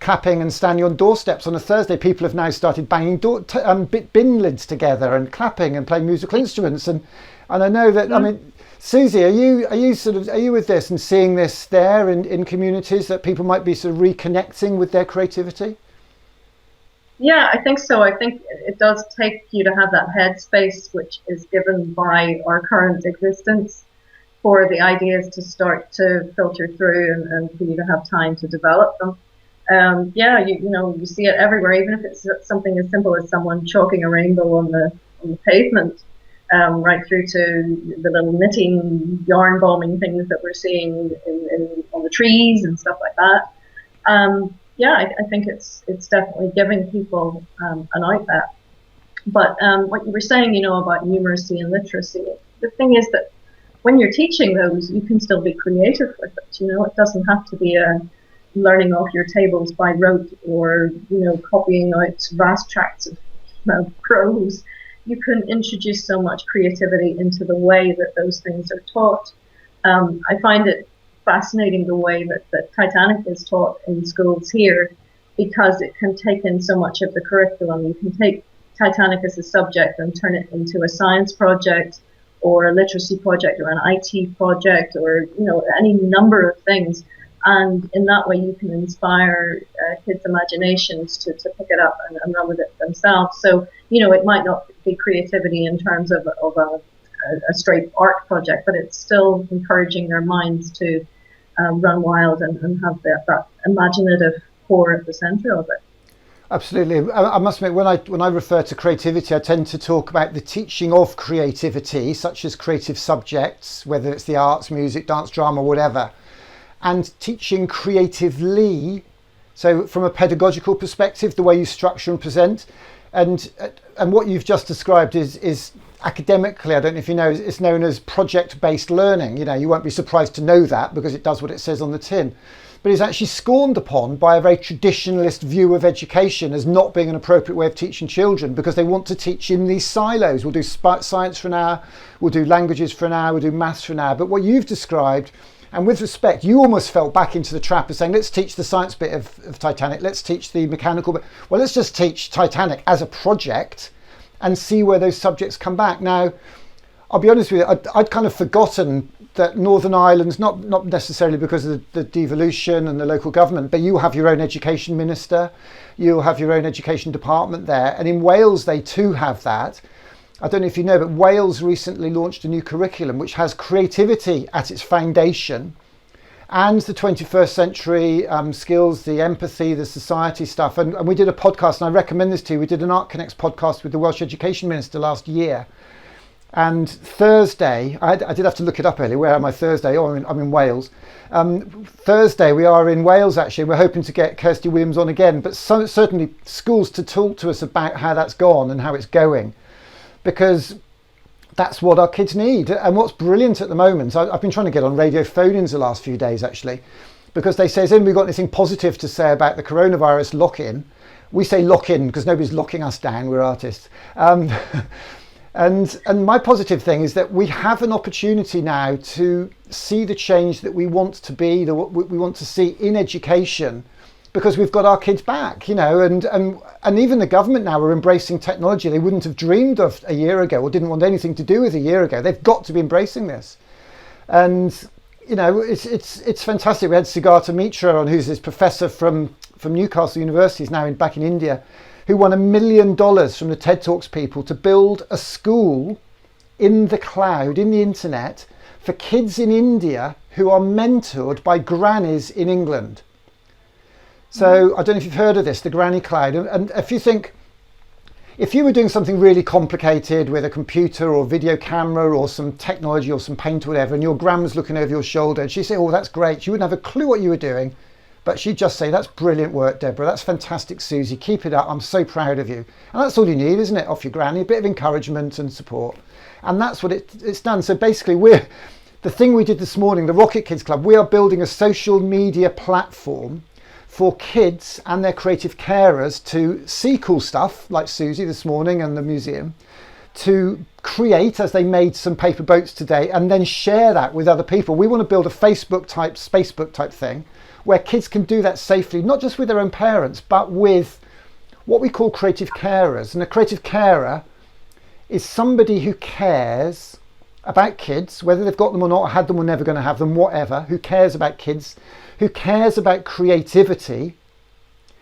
clapping and standing on doorsteps on a Thursday, people have now started banging bin lids together and clapping and playing musical instruments. And I know that, Susie, are you with this and seeing this there in communities that people might be sort of reconnecting with their creativity? Yeah, I think so. I think it does take you to have that headspace, which is given by our current existence, for the ideas to start to filter through and for you to have time to develop them. You see it everywhere, even if it's something as simple as someone chalking a rainbow on the pavement. Right through to the little knitting, yarn bombing things that we're seeing on the trees and stuff like that. I think it's definitely giving people an outlet. But what you were saying, about numeracy and literacy, the thing is that when you're teaching those, you can still be creative with it. It doesn't have to be a learning off your tables by rote or copying out vast tracts of prose. You can introduce so much creativity into the way that those things are taught. I find it fascinating the way that Titanic is taught in schools here, because it can take in so much of the curriculum. You can take Titanic as a subject and turn it into a science project or a literacy project or an IT project or any number of things. And in that way, you can inspire kids' imaginations to pick it up and run with it themselves. So, it might not be creativity in terms of a straight art project, but it's still encouraging their minds to run wild and have that imaginative core at the center of it. Absolutely. I must admit, when I refer to creativity, I tend to talk about the teaching of creativity, such as creative subjects, whether it's the arts, music, dance, drama, whatever, and teaching creatively. So from a pedagogical perspective, the way you structure and present, and what you've just described is academically, I don't know if you know, it's known as project-based learning. You know, you won't be surprised to know that because it does what it says on the tin. But it's actually scorned upon by a very traditionalist view of education as not being an appropriate way of teaching children, because they want to teach in these silos. We'll do science for an hour, we'll do languages for an hour, we'll do maths for an hour. But what you've described, and with respect, you almost fell back into the trap of saying, let's teach the science bit of Titanic, let's teach the mechanical bit. Well, let's just teach Titanic as a project and see where those subjects come back. Now, I'll be honest with you, I'd kind of forgotten that Northern Ireland's not necessarily because of the devolution and the local government, but you have your own education minister, you'll have your own education department there. And in Wales, they too have that. I don't know if you know, but Wales recently launched a new curriculum which has creativity at its foundation and the 21st century skills, the empathy, the society stuff. And we did a podcast, and I recommend this to you. We did an Art Connects podcast with the Welsh Education Minister last year. And Thursday, I did have to look it up earlier. Where am I Thursday? Oh, I'm in Wales. Thursday, we are in Wales, actually. We're hoping to get Kirsty Williams on again, but certainly schools to talk to us about how that's gone and how it's going, because that's what our kids need. And what's brilliant at the moment, I've been trying to get on radio phone-ins the last few days, actually, because they say, has anybody got anything positive to say about the coronavirus lock-in? We say lock-in because nobody's locking us down, we're artists. And my positive thing is that we have an opportunity now to see the change that we want to be, what we want to see in education, because we've got our kids back, you know, and even the government now are embracing technology they wouldn't have dreamed of a year ago or didn't want anything to do with a year ago. They've got to be embracing this. And, you know, it's fantastic. We had Siddhartha Mitra on, who's this professor from Newcastle University, he's now back in India, who won $1 million from the TED Talks people to build a school in the cloud, in the internet, for kids in India who are mentored by grannies in England. So I don't know if you've heard of this, the Granny Cloud. And if you were doing something really complicated with a computer or video camera or some technology or some paint or whatever, and your grandma's looking over your shoulder, and she'd say, oh, that's great. She wouldn't have a clue what you were doing. But she'd just say, that's brilliant work, Deborah. That's fantastic, Susie. Keep it up. I'm so proud of you. And that's all you need, isn't it, off your granny? A bit of encouragement and support. And that's what it's done. So basically, the thing we did this morning, the Rocket Kids Club, we are building a social media platform for kids and their creative carers to see cool stuff, like Susie this morning and the museum, to create, as they made some paper boats today, and then share that with other people. We want to build a Facebook type thing, where kids can do that safely, not just with their own parents, but with what we call creative carers. And a creative carer is somebody who cares about kids, whether they've got them or not, or had them or never going to have them, whatever, who cares about kids, who cares about creativity,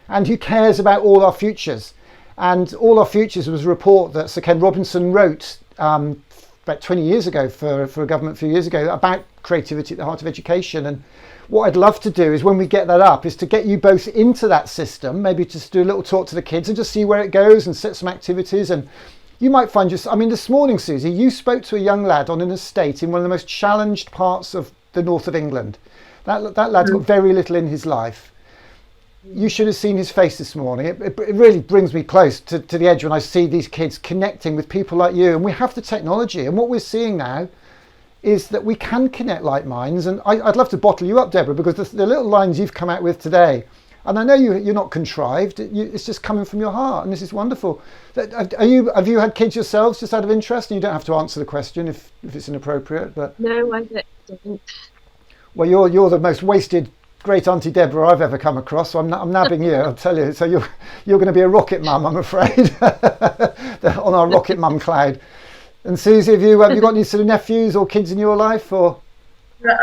and who cares about all our futures. And All Our Futures was a report that Sir Ken Robinson wrote about 20 years ago for a government a few years ago about creativity at the heart of education. And what I'd love to do is, when we get that up, is to get you both into that system, maybe just do a little talk to the kids and just see where it goes and set some activities. And you might find this morning, Susie, you spoke to a young lad on an estate in one of the most challenged parts of the north of England. That lad's got very little in his life. You should have seen his face this morning. It really brings me close to the edge when I see these kids connecting with people like you. And we have the technology. And what we're seeing now is that we can connect like minds. And I'd love to bottle you up, Deborah, because the little lines you've come out with today, and I know you're not contrived, it's just coming from your heart, and this is wonderful. Have you had kids yourselves, just out of interest? And you don't have to answer the question if it's inappropriate. But No, I don't. Well, you're the most wasted great Auntie Deborah I've ever come across, so I'm nabbing you, I'll tell you. So you're going to be a rocket mum, I'm afraid, on our rocket mum cloud. And Susie, have you got any sort of nephews or kids in your life, or?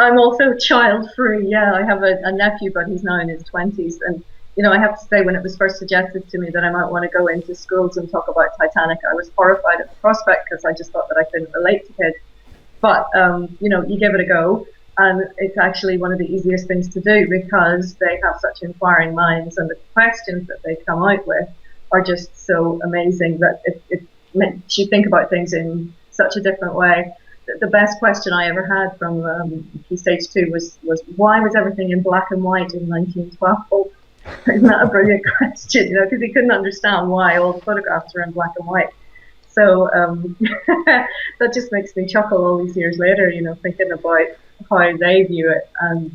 I'm also child-free. Yeah, I have a nephew, but he's now in his 20s. And, you know, I have to say, when it was first suggested to me that I might want to go into schools and talk about Titanic, I was horrified at the prospect, because I just thought that I couldn't relate to kids. But, you know, you give it a go. And it's actually one of the easiest things to do because they have such inquiring minds, and the questions that they come out with are just so amazing that it makes you think about things in such a different way. The best question I ever had from Key Stage 2 was why was everything in black and white in 1912? Isn't that a brilliant question? You know, because he couldn't understand why all the photographs were in black and white. So that just makes me chuckle all these years later, you know, thinking about how they view it. And,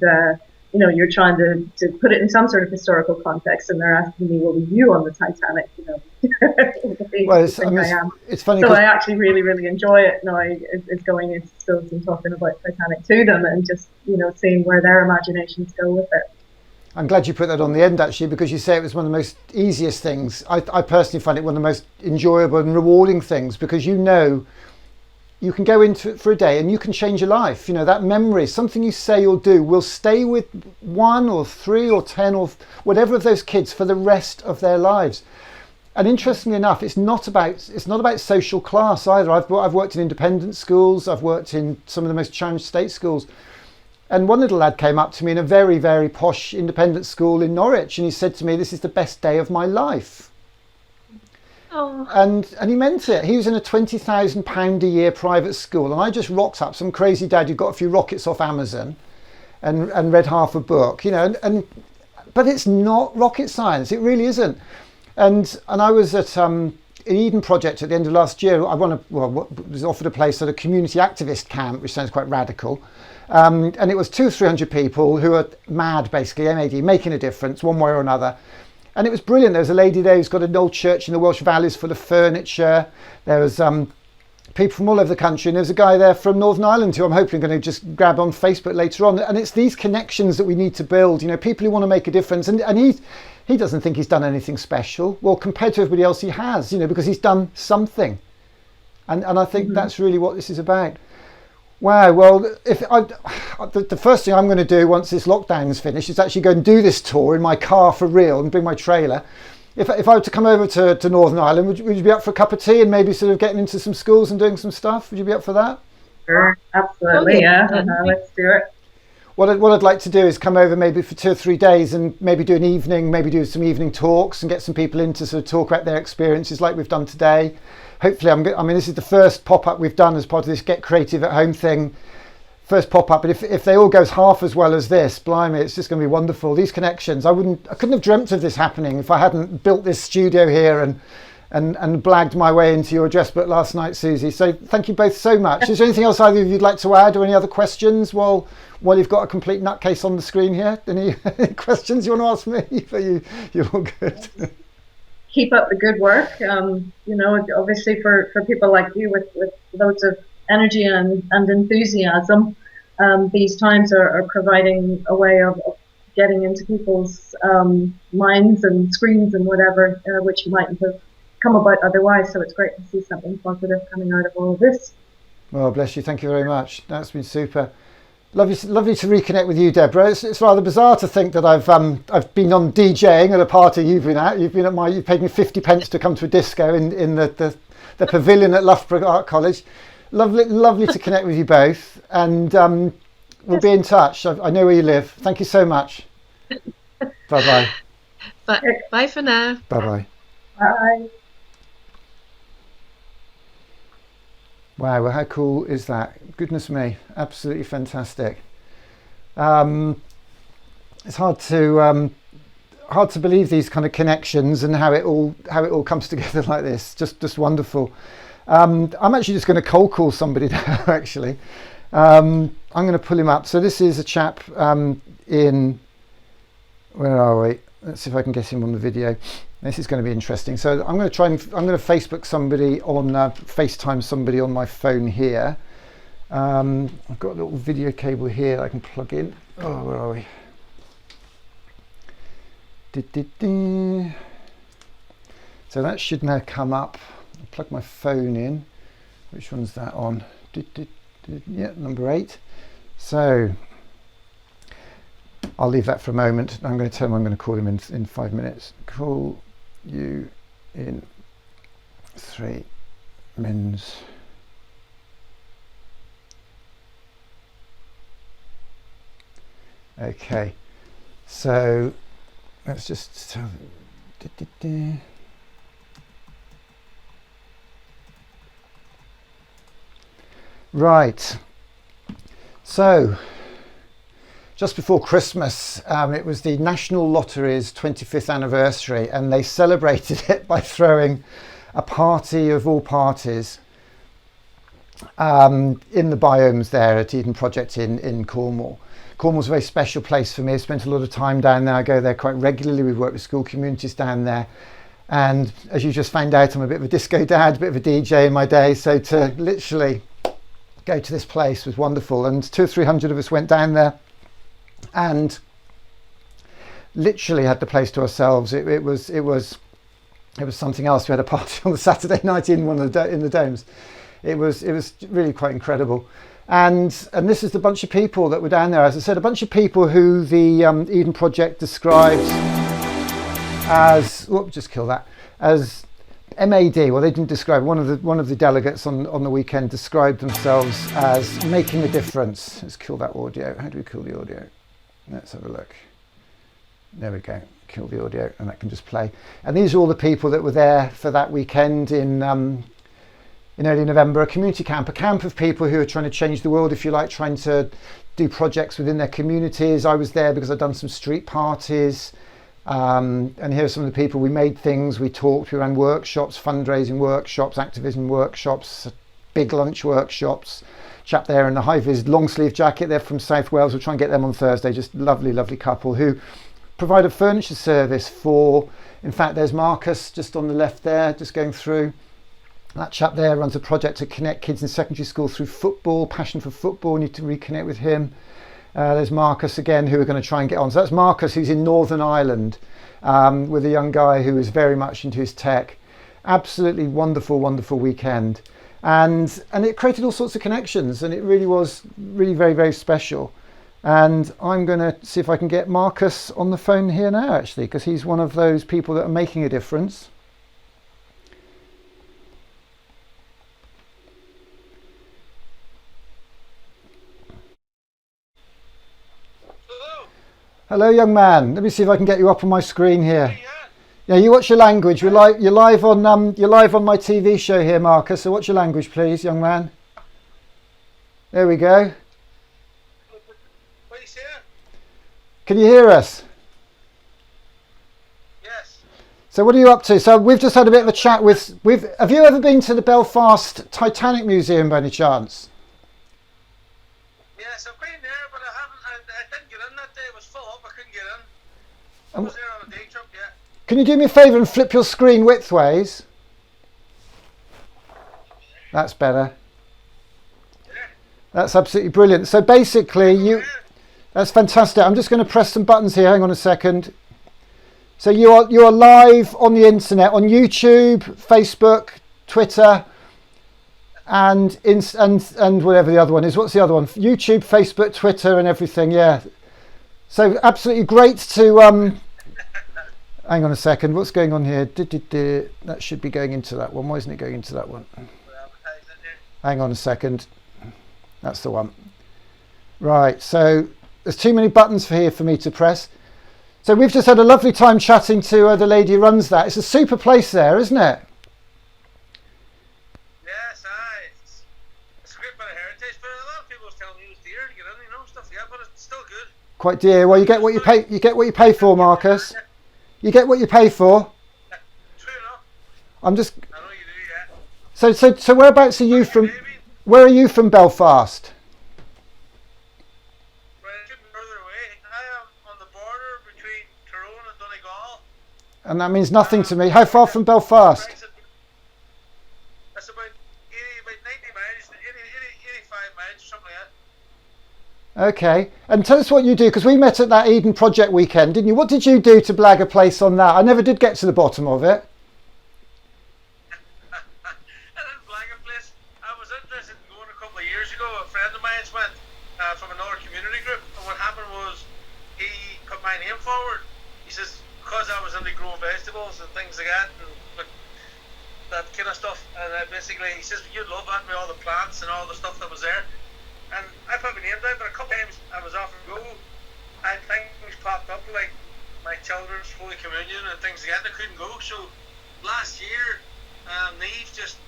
you know, you're trying to put it in some sort of historical context, and they're asking me, well, were you on the Titanic? You know, Well, I am. It's funny. So I actually really, really enjoy it now. It's going into schools and talking about Titanic to them, and just, you know, seeing where their imaginations go with it. I'm glad you put that on the end, actually, because you say it was one of the most easiest things. I personally find it one of the most enjoyable and rewarding things, because you know you can go into it for a day and you can change your life. You know, that memory, something you say or do will stay with 1 or 3 or 10 or whatever of those kids for the rest of their lives. And interestingly enough, it's not about social class either. I've worked in independent schools. I've worked in some of the most challenged state schools. And one little lad came up to me in a very, very posh independent school in Norwich, and he said to me, "This is the best day of my life." Oh. And he meant it. He was in a £20,000 a year private school, and I just rocked up, some crazy dad who got a few rockets off Amazon and read half a book, you know. But it's not rocket science. It really isn't. And I was at an Eden project at the end of last year. I was offered a place at a community activist camp, which sounds quite radical. And it was 200 or 300 people who are mad, basically, MAD, making a difference one way or another. And it was brilliant. There was a lady there who's got an old church in the Welsh Valleys full of furniture. There was people from all over the country. And there's a guy there from Northern Ireland who I'm hoping going to just grab on Facebook later on. And it's these connections that we need to build, you know, people who want to make a difference. And he doesn't think he's done anything special. Well, compared to everybody else, he has, you know, because he's done something. And I think that's really what this is about. Wow, well, the first thing I'm going to do once this lockdown is finished is actually go and do this tour in my car for real and bring my trailer. If I were to come over to Northern Ireland, would you be up for a cup of tea and maybe sort of getting into some schools and doing some stuff? Would you be up for that? Sure, absolutely, yeah. Let's do it. What I'd like to do is come over maybe for 2 or 3 days and maybe do an evening, maybe do some evening talks and get some people in to sort of talk about their experiences like we've done today. Hopefully, this is the first pop-up we've done as part of this Get Creative at Home thing. First pop-up, but if they all goes half as well as this, blimey, it's just going to be wonderful. These connections, I couldn't have dreamt of this happening if I hadn't built this studio here and blagged my way into your address book last night, Susie. So thank you both so much. Is there anything else either of you'd like to add, or any other questions while you've got a complete nutcase on the screen here? Any questions you want to ask me? But you're all good. Keep up the good work. You know, obviously for people like you with loads of energy and enthusiasm, these times are providing a way of getting into people's minds and screens and whatever, which mightn't have come about otherwise. So it's great to see something positive coming out of all of this. Well, bless you. Thank you very much. That's been super. Lovely to reconnect with you, Deborah. It's rather bizarre to think that I've been on DJing at a party you've been at. You've paid me 50 pence to come to a disco in the pavilion at Loughborough Art College. Lovely to connect with you both, and we'll be in touch. I know where you live. Thank you so much. Bye-bye. Bye for now. Bye-bye. Bye. Wow, well, how cool is that? Goodness me, absolutely fantastic. It's hard to believe these kind of connections and how it all comes together like this. Just wonderful. I'm actually just going to cold call somebody now. Actually, I'm going to pull him up. So this is a chap in. Where are we? Let's see if I can get him on the video. This is going to be interesting. So I'm going to Facebook somebody on FaceTime somebody on my phone here. I've got a little video cable here I can plug in. Oh, where are we? So that should now come up. I'll plug my phone in. Which one's that on? Yeah, number 8. So I'll leave that for a moment. I'm going to tell him I'm going to call him in 5 minutes. Call you in 3 minutes. Okay, so let's just right. So just before Christmas, it was the National Lottery's 25th anniversary, and they celebrated it by throwing a party of all parties in the biomes there at Eden Project in Cornwall. Cornwall's a very special place for me. I spent a lot of time down there. I go there quite regularly. We've worked with school communities down there. And as you just found out, I'm a bit of a disco dad, a bit of a DJ in my day. So to literally go to this place was wonderful. And 200 or 300 of us went down there and literally had the place to ourselves. It was something else. We had a party on the Saturday night in one of the domes. It was really quite incredible. And this is the bunch of people that were down there. As I said, a bunch of people who the Eden Project described as, just kill that, as MAD. Well, they didn't describe. One of the delegates on the weekend described themselves as making a difference. Let's kill that audio. How do we kill the audio? Let's have a look. There we go. Kill the audio, and that can just play. And these are all the people that were there for that weekend in early November, a community camp, a camp of people who are trying to change the world, if you like, trying to do projects within their communities. I was there because I'd done some street parties. And here are some of the people. We made things, we talked, we ran workshops, fundraising workshops, activism workshops, big lunch workshops. Chap there in the high-vis long sleeve jacket, they're from South Wales. We'll try and get them on Thursday. Just lovely, lovely couple who provide a furniture service for, in fact, there's Marcus just on the left there, just going through. That chap there runs a project to connect kids in secondary school through football, passion for football. Need to reconnect with him. There's Marcus again, who we're going to try and get on. So that's Marcus, who's in Northern Ireland, with a young guy who is very much into his tech. Absolutely wonderful, wonderful weekend. And it created all sorts of connections, and it really was really very, very special. And I'm going to see if I can get Marcus on the phone here now, actually, because he's one of those people that are making a difference. Hello, young man. Let me see if I can get you up on my screen here. Yeah, you watch your language. You're live on my TV show here, Marcus. So watch your language, please, young man. There we go. What are you saying? Can you hear us? Yes. So what are you up to? So we've just had a bit of a chat with. Have you ever been to the Belfast Titanic Museum by any chance? Yes, I've been there, but I haven't. I didn't get in that day. It was full up. I couldn't get in. I was there on a day trip yet. Can you do me a favour and flip your screen widthways? That's better. That's absolutely brilliant. So basically, that's fantastic. I'm just going to press some buttons here. Hang on a second. So you are live on the internet, on YouTube, Facebook, Twitter, and whatever the other one is. What's the other one? YouTube, Facebook, Twitter, and everything. Yeah. So absolutely great to. Hang on a second. What's going on here? That should be going into that one. Why isn't it going into that one? Hang on a second. That's the one. Right. So there's too many buttons for me to press. So we've just had a lovely time chatting to the lady who runs that. It's a super place there, isn't it? Yes, it's a great bit of heritage, but a lot of people was telling me it was dear to get in, stuff like that, but it's still good. Quite dear. Well, you get what you pay. You get what you pay for, Marcus. You get what you pay for. True enough. I'm just. I know you do, yeah. So whereabouts are you from? Where are you from, Belfast? Well, it could be further away. I am on the border between Tyrone and Donegal. And that means nothing to me. How far from Belfast? That's about 90 miles, 85 miles or something like that. Okay. And tell us what you do, because we met at that Eden Project weekend, didn't you? What did you do to blag a place on that? I never did get to the bottom of it. From another community group, and what happened was he put my name forward. He says, because I was into growing vegetables and things like that, and like, that kind of stuff, and basically he says, you'd love that with all the plants and all the stuff that was there. And I put my name down, but a couple times I was off and go. I like my children's Holy Communion and things like that. I couldn't go. So last year, Neve just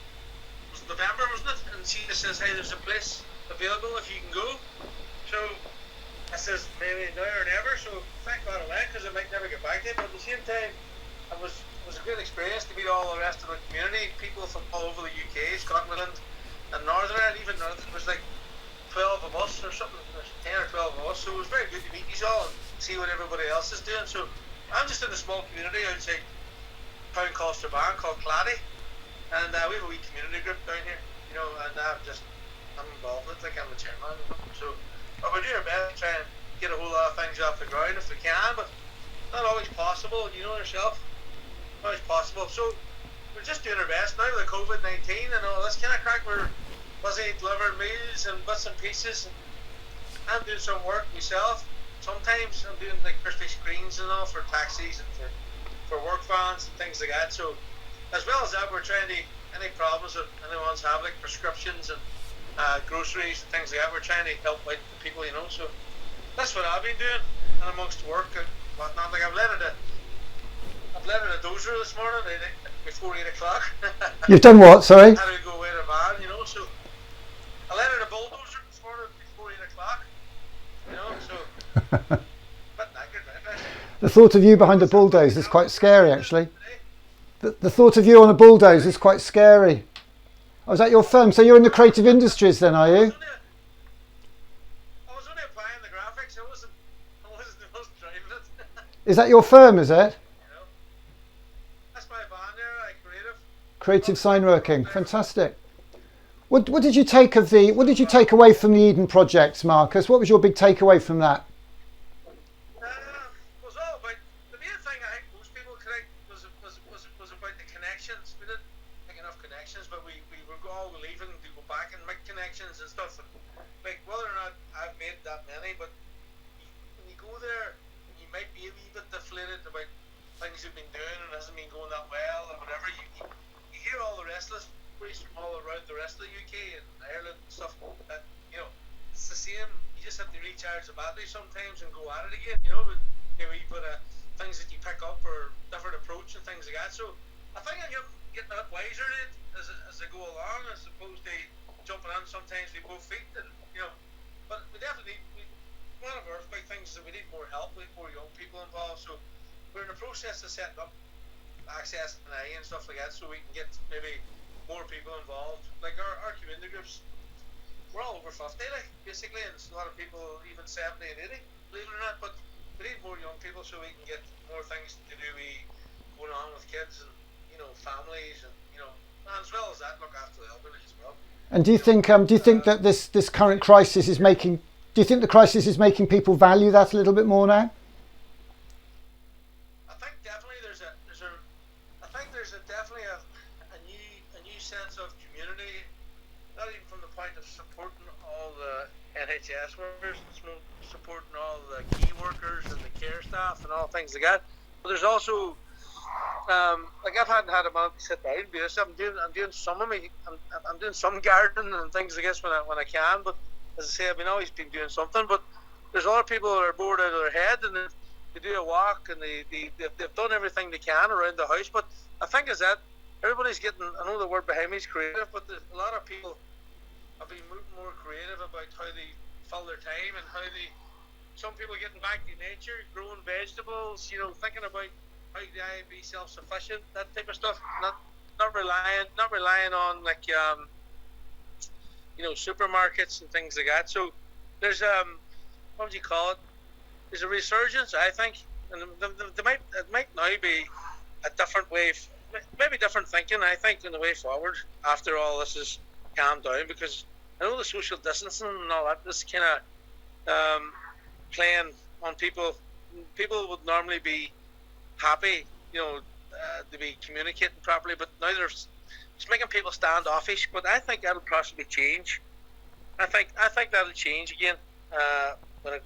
was November, wasn't it? And she just says, "Hey, there's a place available if you can go." So I says, maybe now or never. So thank God I went, because I might never get back to it. But at the same time, it was a good experience to meet all the rest of the community, people from all over the UK, Scotland, and Northern Ireland. Even Northern, it was like 12 of us or something, 10 or 12 of us. So it was very good to meet you all and see what everybody else is doing. So I'm just in a small community outside Poundcosterban called Clady, and we have a wee community group down here, you know, and I'm involved in it, like I'm the chairman. So but we do our best to try and get a whole lot of things off the ground if we can, but not always possible, you know yourself. Not always possible. So we're just doing our best now with the COVID-19 and all this kind of crack. We're busy delivering meals and bits and pieces. I'm doing some work myself. Sometimes I'm doing like Christmas screens and all for taxis and for work vans and things like that. So as well as that, we're trying to, any problems that anyone's have, like prescriptions and groceries and things like that, we're trying to help out the people, you know. So that's what I've been doing, and amongst work and whatnot. Like I've let it a dozer this morning before 8 o'clock. You've done what, sorry? I had to go away in a van, you know. So I let it a bulldozer this morning before 8 o'clock, you know. So but knackered, right? The thought of you behind a bulldozer is quite scary, actually. The thought of you on a bulldozer is quite scary. Oh, is that your firm? So you're in the creative industries then, are you? I was only applying the graphics. I wasn't driving it. Is that your firm, is it? You know, that's my van there, like Creative sign working. Fantastic. What did you take away from the Eden project, Marcus? What was your big takeaway from that? Was all about the main thing. I think most people was about the connections. We didn't make enough connections, but we were all believing to go back and make connections and stuff. And like whether or not I've made that many, but when you go there, you might be a wee bit deflated about things you've been doing and hasn't been going that well or whatever. You hear all the restless stories from all around the rest of the UK and Ireland and stuff. That, you know, it's the same. You just have to recharge the battery sometimes and go at it again. You know, but you put things that you pick up or different approach and things like that. So I think I'm getting a bit wiser at it as I go along, as opposed to jumping on sometimes with both feet. And you know, but we definitely one of our big things is that we need more help. We need more young people involved. So we're in the process of setting up access and and stuff like that, so we can get maybe more people involved. Like our community groups, we're all over 50, like basically, and there's a lot of people even 70 and 80, believe it or not. But we need more young people so we can get more things to do going on with kids and families and and as well as that, look after the elderly as well. And do you think that this current crisis is making? Do you think the crisis is making people value that a little bit more now? I think definitely there's definitely a new sense of community, not even from the point of supporting all the NHS workers, supporting all the key workers and the care staff and all things like that. But there's also like I've hadn't had a moment to sit down because I'm doing some of I'm doing some gardening and things I guess when I can. But as I say, I've always been doing something. But there's a lot of people that are bored out of their head and they do a walk and they've done everything they can around the house. But I think is that everybody's getting, I know the word behind me is creative, but there's a lot of people have been more creative about how they fill their time and some people getting back to nature, growing vegetables, thinking about how do I be self-sufficient, that type of stuff, not relying on like supermarkets and things like that. So there's what would you call it? There's a resurgence, I think, and it might now be a different way, maybe different thinking, I think, in the way forward after all this is calmed down, because I know the social distancing and all that is kind of playing on people. People would normally be happy, to be communicating properly, but now it's making people standoffish. But I think that'll possibly change. I think that'll change again when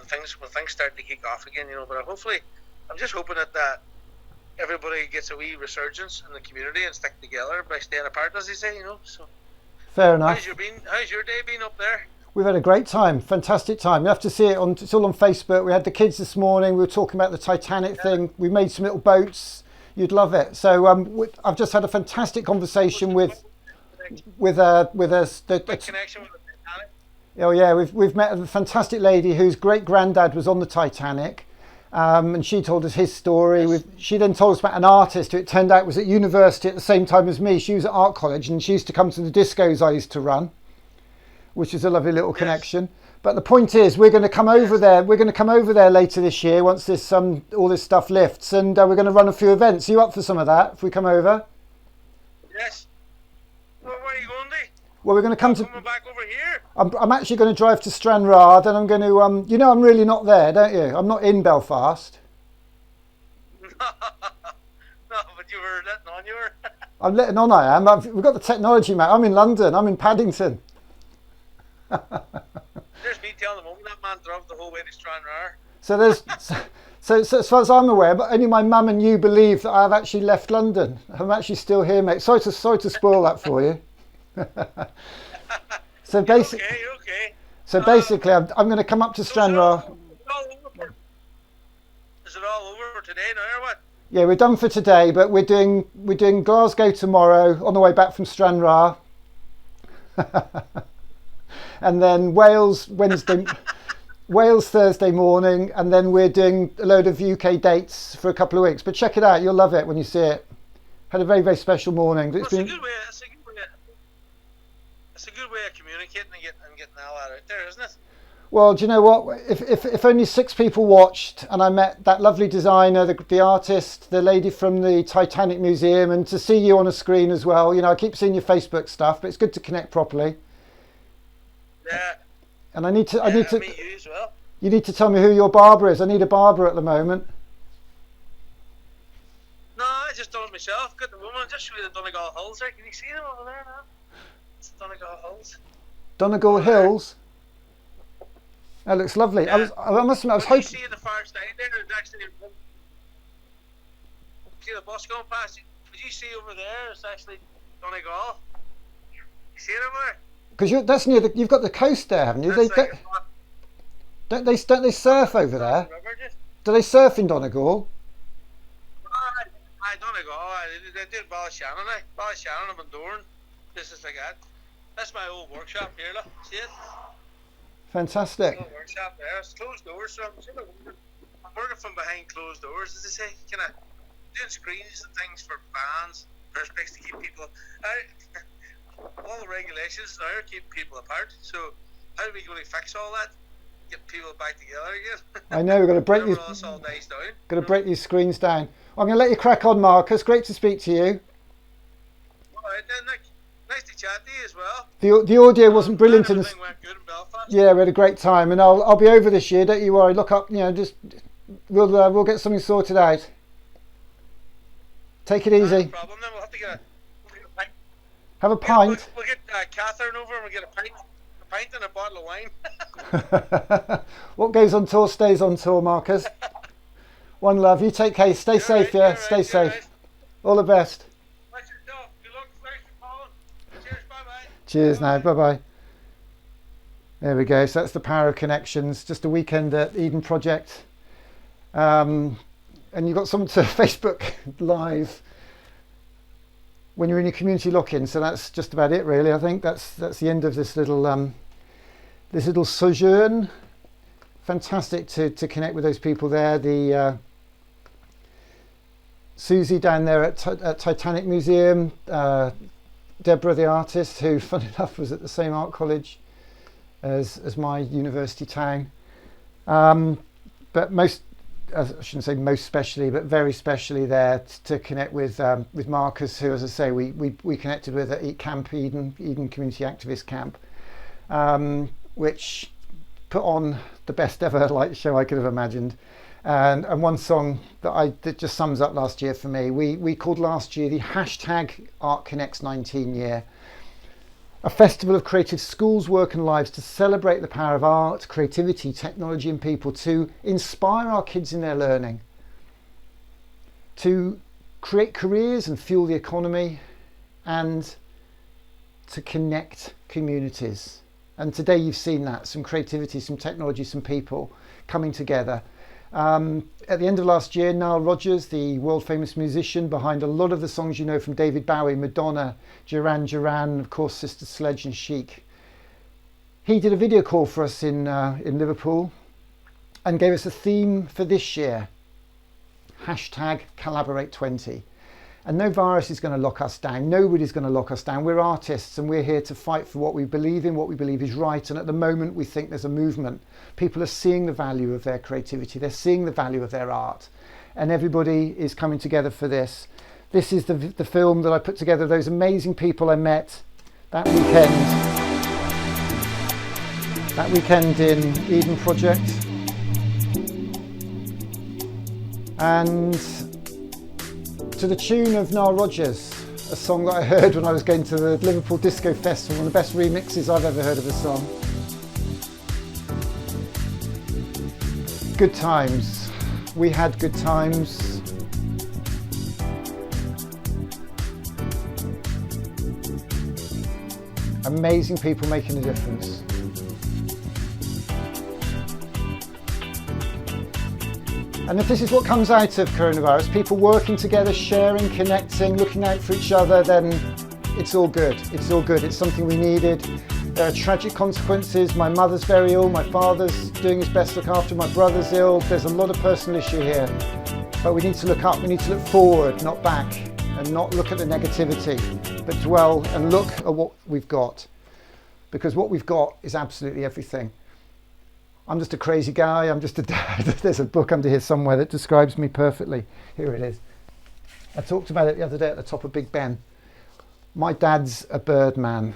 things start to kick off again. But hopefully, I'm just hoping that everybody gets a wee resurgence in the community and stick together by staying apart, as they say. So fair enough. How's your day been up there? We've had a great time, fantastic time. You have to see it on. It's all on Facebook. We had the kids this morning. We were talking about the Titanic thing. We made some little boats. You'd love it. So I've just had a fantastic conversation with us. Big connection with the Titanic. Oh yeah, we've met a fantastic lady whose great granddad was on the Titanic, and she told us his story. She then told us about an artist who it turned out was at university at the same time as me. She was at art college, and she used to come to the discos I used to run, which is a lovely little connection. But the point is, we're going to come over there. We're going to come over there later this year once this all this stuff lifts, and we're going to run a few events. Are you up for some of that? If we come over? Yes. Well, where are you going to? Well, we're going to come to. Coming back over here. I'm actually going to drive to Stranraer, then I'm going to. I'm really not there, don't you? I'm not in Belfast. No, but you were letting on. You were. I'm letting on. I am. We've got the technology, mate. I'm in London. I'm in Paddington. There's me telling the moment that man drove the whole way to Stranraer. So there's. So as far as I'm aware, but only my mum and you believe that I've actually left London. I'm actually still here, mate. Sorry to spoil that for you. So basically, okay. So basically, I'm going to come up to Stranraer. Is it all over today now, or what? Yeah, we're done for today, but we're doing Glasgow tomorrow on the way back from Stranraer, and then Wales Wednesday, Wales Thursday morning, and then we're doing a load of UK dates for a couple of weeks. But check it out; you'll love it when you see it. Had a very, very special morning. That's a good way. It's a good way of communicating and getting all that out there, isn't it? Well, do you know what? If only 6 people watched, and I met that lovely designer, the artist, the lady from the Titanic Museum, and to see you on a screen as well. I keep seeing your Facebook stuff, but it's good to connect properly. Yeah. And I need to meet you as well. You need to tell me who your barber is. I need a barber at the moment. No, I just done it myself. Got the woman. Just show you the Donegal Hills there. Can you see them over there now? It's Donegal Hills. Donegal Hills. That looks lovely. Yeah. I must admit, I was hoping. hoping. You see the far side there? There's actually. See the bus going past? Did you see over there? It's actually Donegal. You see it over there? Because that's near you've got the coast there, haven't you? Don't they surf over there? Do they surf in Donegal? I Donegal. They did Ballyshannon. Ballyshannon, I'm enduring. This is like that. That's my old workshop here. Look, see it? Fantastic. Old workshop there. It's closed doors, so I'm working from behind closed doors, as they say. Kind of doing screens and things for bands, perspex to keep people. All the regulations now are keeping people apart. So how are we going to fix all that? Get people back together again? I know we're going to break these. Going to break these screens down. I'm going to let you crack on, Marcus. Great to speak to you. All right then, Nick. Nice to chat to you as well. The audio wasn't brilliant in Everything went good in Belfast. Yeah, we had a great time, and I'll be over this year. Don't you worry. Look up, just we'll get something sorted out. Take it easy. No problem. Then we'll have to get a pint. Have a pint. We'll get Catherine over and we'll get a pint and a bottle of wine. What goes on tour stays on tour, Marcus. One love. You take care. Stay safe, yeah. Stay safe. Right. All the best. Good luck. Thanks for calling. Cheers. Bye-bye. Cheers now. Bye-bye. There we go. So that's the power of connections. Just a weekend at Eden Project. And you got someone to Facebook Live when you're in your community lock-in. So that's just about it, really. I think that's the end of this little sojourn. Fantastic to connect with those people there. The Susie down there at Titanic Museum, Deborah the artist, who funny enough was at the same art college as my university town. But I shouldn't say most specially, but very specially there to connect with Marcus, who, as I say, we connected with at Eden Community Activist Camp, which put on the best ever light show I could have imagined. And one song that just sums up last year for me. We called last year the #ArtConnects19 year. A festival of creative schools, work and lives to celebrate the power of art, creativity, technology and people, to inspire our kids in their learning, to create careers and fuel the economy, and to connect communities. And today you've seen that, some creativity, some technology, some people coming together. At the end of last year, Nile Rodgers, the world famous musician behind a lot of the songs you know from David Bowie, Madonna, Duran Duran, of course Sister Sledge and Chic, he did a video call for us in Liverpool and gave us a theme for this year, #Collaborate20. And no virus is going to lock us down. Nobody's going to lock us down. We're artists and we're here to fight for what we believe in, what we believe is right. And at the moment, we think there's a movement. People are seeing the value of their creativity. They're seeing the value of their art. And everybody is coming together for this. This is the film that I put together, those amazing people I met that weekend in Eden Project. And to the tune of Nile Rodgers, a song that I heard when I was going to the Liverpool Disco Festival, one of the best remixes I've ever heard of a song. Good times. We had good times. Amazing people making a difference. And if this is what comes out of coronavirus, people working together, sharing, connecting, looking out for each other, then it's all good. It's all good. It's something we needed. There are tragic consequences. My mother's very ill. My father's doing his best to look after. My brother's ill. There's a lot of personal issue here. But we need to look up. We need to look forward, not back, and not look at the negativity, but dwell and look at what we've got. Because what we've got is absolutely everything. I'm just a crazy guy, I'm just a dad. There's a book under here somewhere that describes me perfectly. Here it is. I talked about it the other day at the top of Big Ben. My dad's a birdman.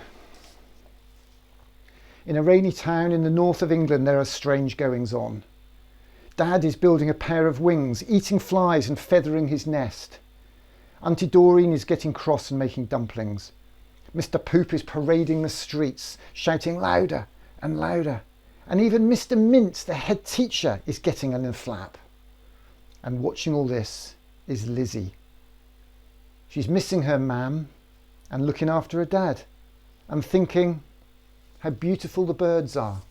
In a rainy town in the north of England, there are strange goings on. Dad is building a pair of wings, eating flies and feathering his nest. Auntie Doreen is getting cross and making dumplings. Mr. Poop is parading the streets, shouting louder and louder. And even Mr. Mintz, the head teacher, is getting in a flap. And watching all this is Lizzie. She's missing her mam and looking after her dad and thinking how beautiful the birds are.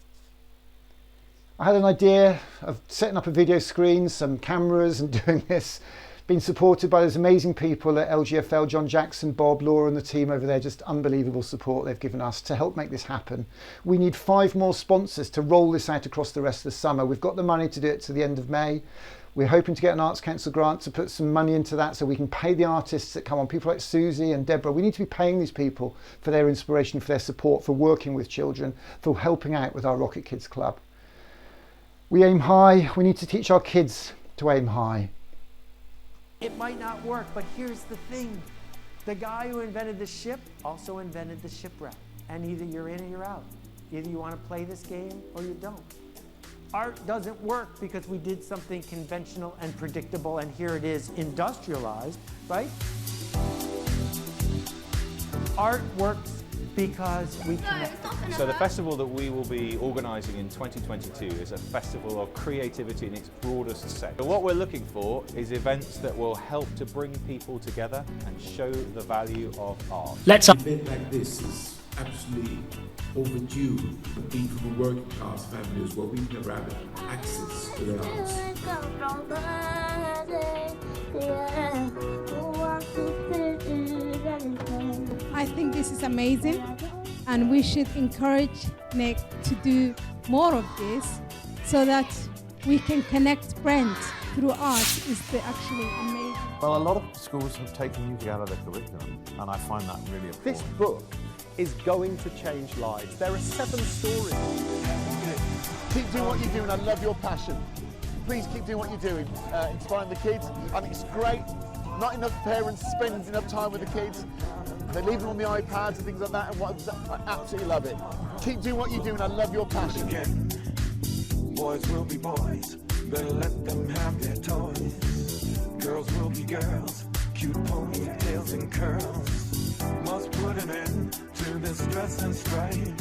I had an idea of setting up a video screen, some cameras and doing this, being supported by those amazing people at LGFL, John Jackson, Bob, Laura and the team over there, just unbelievable support they've given us to help make this happen. We need 5 more sponsors to roll this out across the rest of the summer. We've got the money to do it to the end of May. We're hoping to get an Arts Council grant to put some money into that so we can pay the artists that come on, people like Susie and Deborah. We need to be paying these people for their inspiration, for their support, for working with children, for helping out with our Rocket Kids Club. We aim high. We need to teach our kids to aim high. It might not work, but here's the thing. The guy who invented the ship also invented the shipwreck. And either you're in or you're out. Either you want to play this game or you don't. Art doesn't work because we did something conventional and predictable, and here it is industrialized, right? Art works because we connect. So the festival that we will be organising in 2022 is a festival of creativity in its broadest sense. So what we're looking for is events that will help to bring people together and show the value of art. An event like this is absolutely overdue, being from a working class family as well. We never have access to the arts. I think this is amazing, and we should encourage Nick to do more of this so that we can connect friends through art. Is actually amazing. Well, a lot of schools have taken music out of their curriculum, and I find that really important. This book is going to change lives. There are 7 stories. Keep doing what you're doing. I love your passion. Please keep doing what you're doing, inspiring the kids. I think it's great. Not enough parents spend enough time with the kids. They leave them on the iPads and things like that, and I absolutely love it. Keep doing what you're doing. I love your passion. Boys will be boys. Better let them have their toys. Girls will be girls. Cute ponytails and curls. Must put an end to this stress and strain.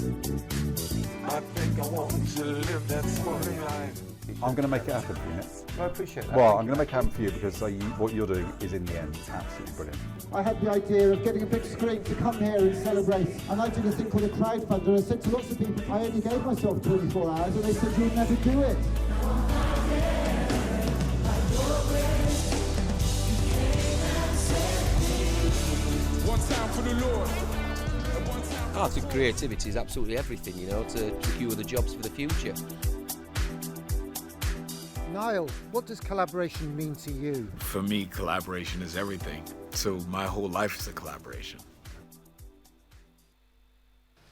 I think I want to live that sporting life. I'm going to make it happen for you, Nick. I appreciate that. Well, I'm going to make it happen for you because what you're doing is, in the end, absolutely brilliant. I had the idea of getting a big screen to come here and celebrate, and I did a thing called a crowdfunder. I said to lots of people, I only gave myself 24 hours, and they said, you'll never do it. One time for the Lord. Art and creativity is absolutely everything, you know, to secure the jobs for the future. Niall, what does collaboration mean to you? For me, collaboration is everything. So my whole life is a collaboration.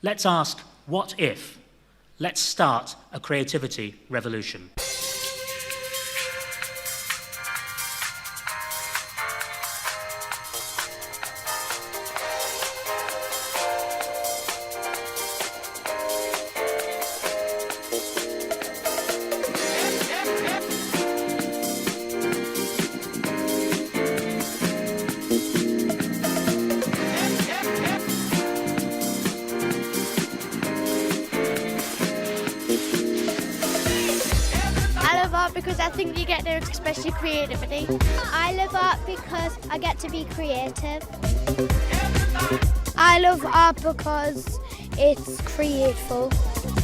Let's ask, what if? Let's start a creativity revolution. Because I think you get to express your creativity. I love art because I get to be creative. I love art because it's creative.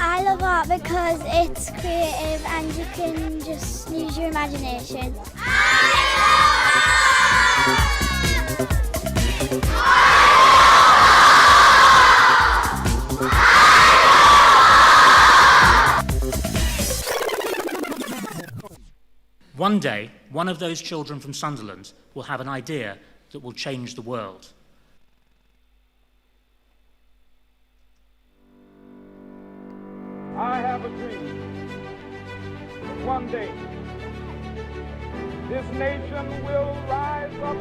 I love art because it's creative and you can just use your imagination. One day, one of those children from Sunderland will have an idea that will change the world. I have a dream that one day this nation will rise up,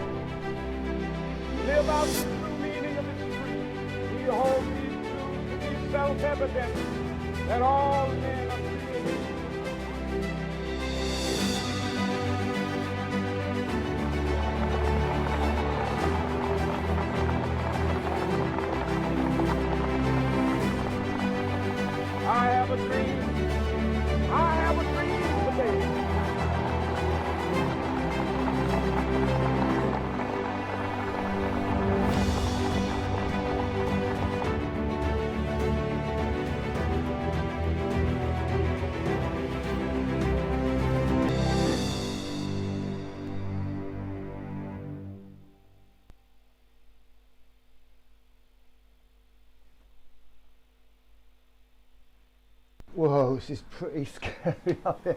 live out the true meaning of its creed. We hold these truths to be self-evident that all men are created. I have a dream. I have a dream today. Whoa, this is pretty scary up here.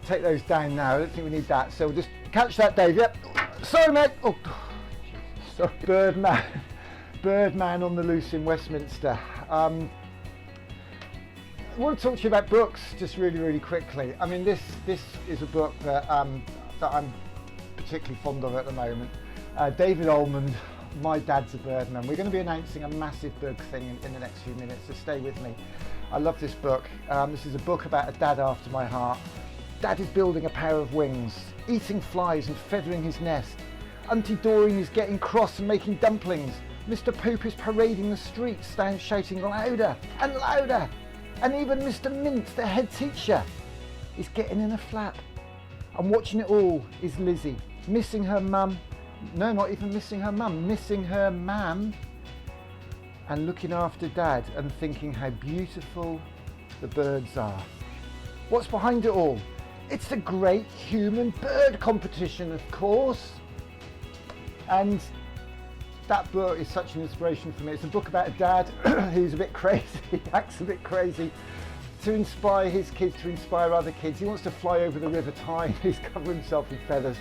Take those down now. I don't think we need that. So we'll just catch that, Dave. Yep. Sorry, mate. Oh, sorry. Birdman on the loose in Westminster. I want to talk to you about books, just really quickly. I mean, this is a book that I'm particularly fond of at the moment. David Almond, My Dad's a Birdman. We're going to be announcing a massive book thing in the next few minutes, so stay with me. I love this book. This is a book about a dad after my heart. Dad is building a pair of wings, eating flies and feathering his nest. Auntie Doreen is getting cross and making dumplings. Mr. Poop is parading the streets, shouting louder and louder. And even Mr. Mint, the head teacher, is getting in a flap. And watching it all is Lizzie, missing her mum. No, not even missing her mum, missing her mam, and looking after Dad and thinking how beautiful the birds are. What's behind it all? It's the Great Human Bird Competition, of course. And that book is such an inspiration for me. It's a book about a dad who's a bit crazy, acts a bit crazy, to inspire his kids, to inspire other kids. He wants to fly over the River Tyne. He's covered himself in feathers.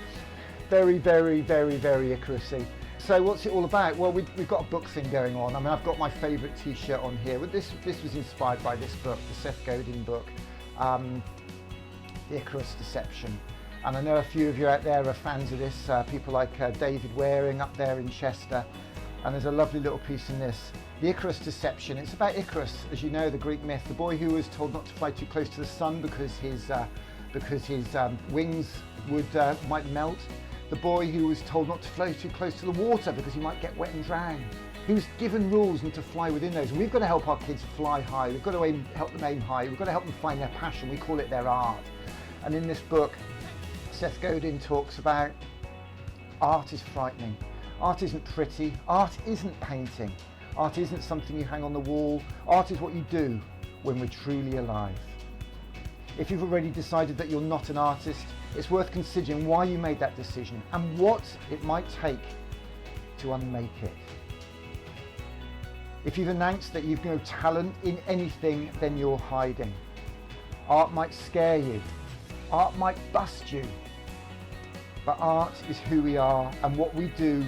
Very Icarus-y. So what's it all about? Well, we've got a book thing going on. I mean, I've got my favourite t-shirt on here. But this was inspired by this book, the Seth Godin book, The Icarus Deception. And I know a few of you out there are fans of this, people like David Waring up there in Chester. And there's a lovely little piece in this, The Icarus Deception. It's about Icarus, as you know, the Greek myth, the boy who was told not to fly too close to the sun because his wings might melt. The boy who was told not to flow too close to the water because he might get wet and drown. He was given rules and to fly within those. We've got to help our kids fly high. We've got to help them aim high. We've got to help them find their passion. We call it their art. And in this book, Seth Godin talks about art is frightening. Art isn't pretty. Art isn't painting. Art isn't something you hang on the wall. Art is what you do when we're truly alive. If you've already decided that you're not an artist, it's worth considering why you made that decision and what it might take to unmake it. If you've announced that you've no talent in anything, then you're hiding. Art might scare you. Art might bust you. But art is who we are and what we do,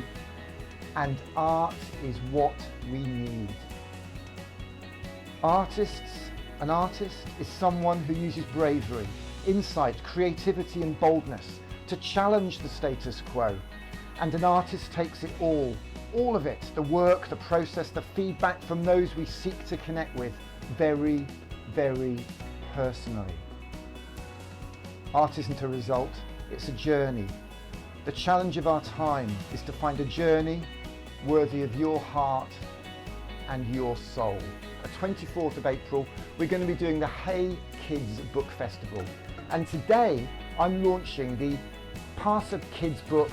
and art is what we need. An artist is someone who uses bravery, insight, creativity and boldness to challenge the status quo. And an artist takes it all of it, the work, the process, the feedback from those we seek to connect with, very, very personally. Art isn't a result, it's a journey. The challenge of our time is to find a journey worthy of your heart and your soul. The 24th of April, we're going to be doing the Hey Kids Book Festival. And today, I'm launching the Pass of Kids book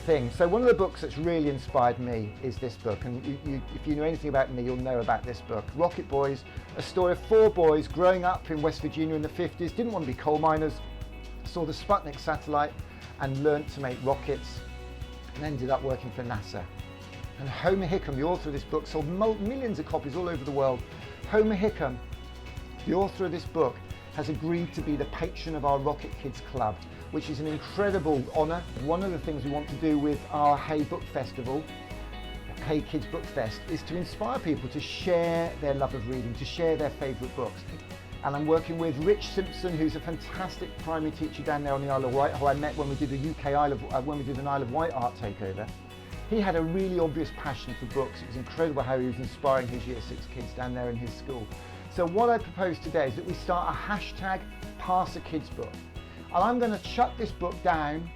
thing. So one of the books that's really inspired me is this book, and if you know anything about me, you'll know about this book, Rocket Boys, a story of 4 boys growing up in West Virginia in the 50s, didn't want to be coal miners, saw the Sputnik satellite and learnt to make rockets and ended up working for NASA. And Homer Hickam, the author of this book, sold millions of copies all over the world. Homer Hickam, the author of this book, has agreed to be the patron of our Rocket Kids Club, which is an incredible honour. One of the things we want to do with our Hey Book Festival, Hey Kids Book Fest, is to inspire people to share their love of reading, to share their favourite books. And I'm working with Rich Simpson, who's a fantastic primary teacher down there on the Isle of Wight, who I met when we did the when we did an Isle of Wight art takeover. He had a really obvious passion for books. It was incredible how he was inspiring his Year 6 kids down there in his school. So what I propose today is that we start a hashtag Pass a Kids Book. And I'm going to chuck this book down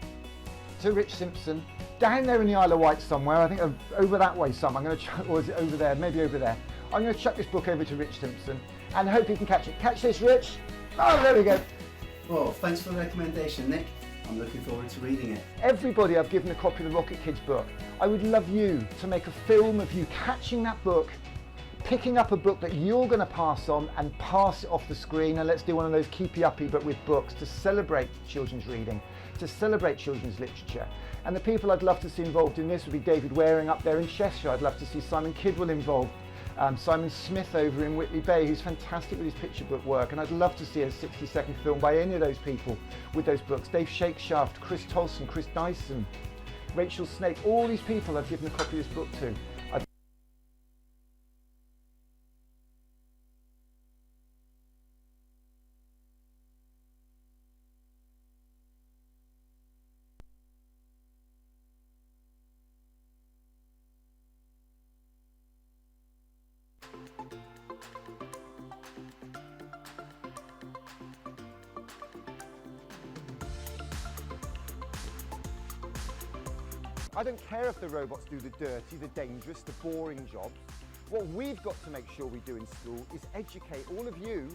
to Rich Simpson, down there in the Isle of Wight somewhere, I think over that way somewhere. I'm going to chuck, or is it over there? Maybe over there. I'm going to chuck this book over to Rich Simpson and hope he can catch it. Catch this, Rich! Oh, there we go. Well, thanks for the recommendation, Nick. I'm looking forward to reading it. Everybody I've given a copy of the Rocket Kids book. I would love you to make a film of you catching that book, picking up a book that you're going to pass on and pass it off the screen, and let's do one of those keepy uppy but with books to celebrate children's reading, to celebrate children's literature. And the people I'd love to see involved in this would be David Waring up there in Cheshire. I'd love to see Simon Kidwell involved, Simon Smith over in Whitley Bay, who's fantastic with his picture book work, and I'd love to see a 60-second film by any of those people with those books. Dave Shakeshaft, Chris Tolson, Chris Dyson, Rachel Snake, all these people I've given a copy of this book to. I don't care if the robots do the dirty, the dangerous, the boring jobs. What we've got to make sure we do in school is educate all of you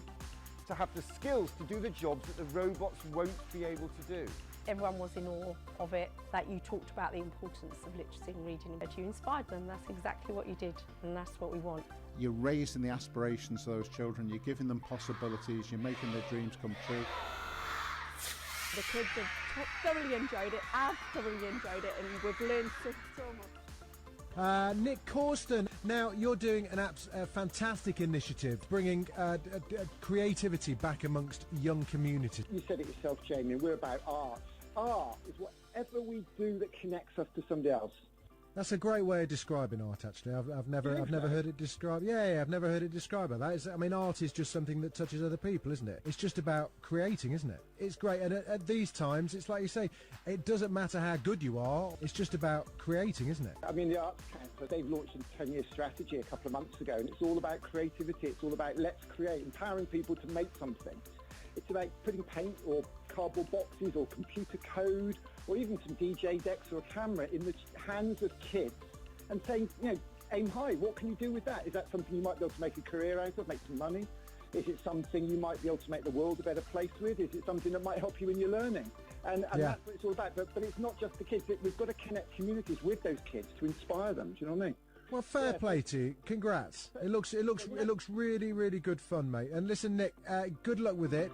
to have the skills to do the jobs that the robots won't be able to do. Everyone was in awe of it, that you talked about the importance of literacy and reading, but you inspired them. That's exactly what you did, and that's what we want. You're raising the aspirations of those children, you're giving them possibilities, you're making their dreams come true. The kids have thoroughly enjoyed it, I've thoroughly enjoyed it, and we've learned so much. Nick Corston, now you're doing a fantastic initiative, bringing creativity back amongst young communities. You said it yourself, Jamie, we're about art. Art is whatever we do that connects us to somebody else. That's a great way of describing art, actually. I've never heard it described. Yeah, I've never heard it described like that. I mean, art is just something that touches other people, isn't it? It's just about creating, isn't it? It's great, and at these times, it's like you say, it doesn't matter how good you are. It's just about creating, isn't it? I mean, the Arts Council, they've launched a 10-year strategy a couple of months ago, and it's all about creativity. It's all about let's create, empowering people to make something. It's about putting paint or cardboard boxes or computer code or even some DJ decks or a camera in the hands of kids and saying, you know, aim high. What can you do with that? Is that something you might be able to make a career out of, make some money? Is it something you might be able to make the world a better place with? Is it something that might help you in your learning? And that's what it's all about. But it's not just the kids. We've got to connect communities with those kids to inspire them. Do you know what I mean? Well, fair play to you. Congrats. It looks really, really good fun, mate. And listen, Nick, good luck with it.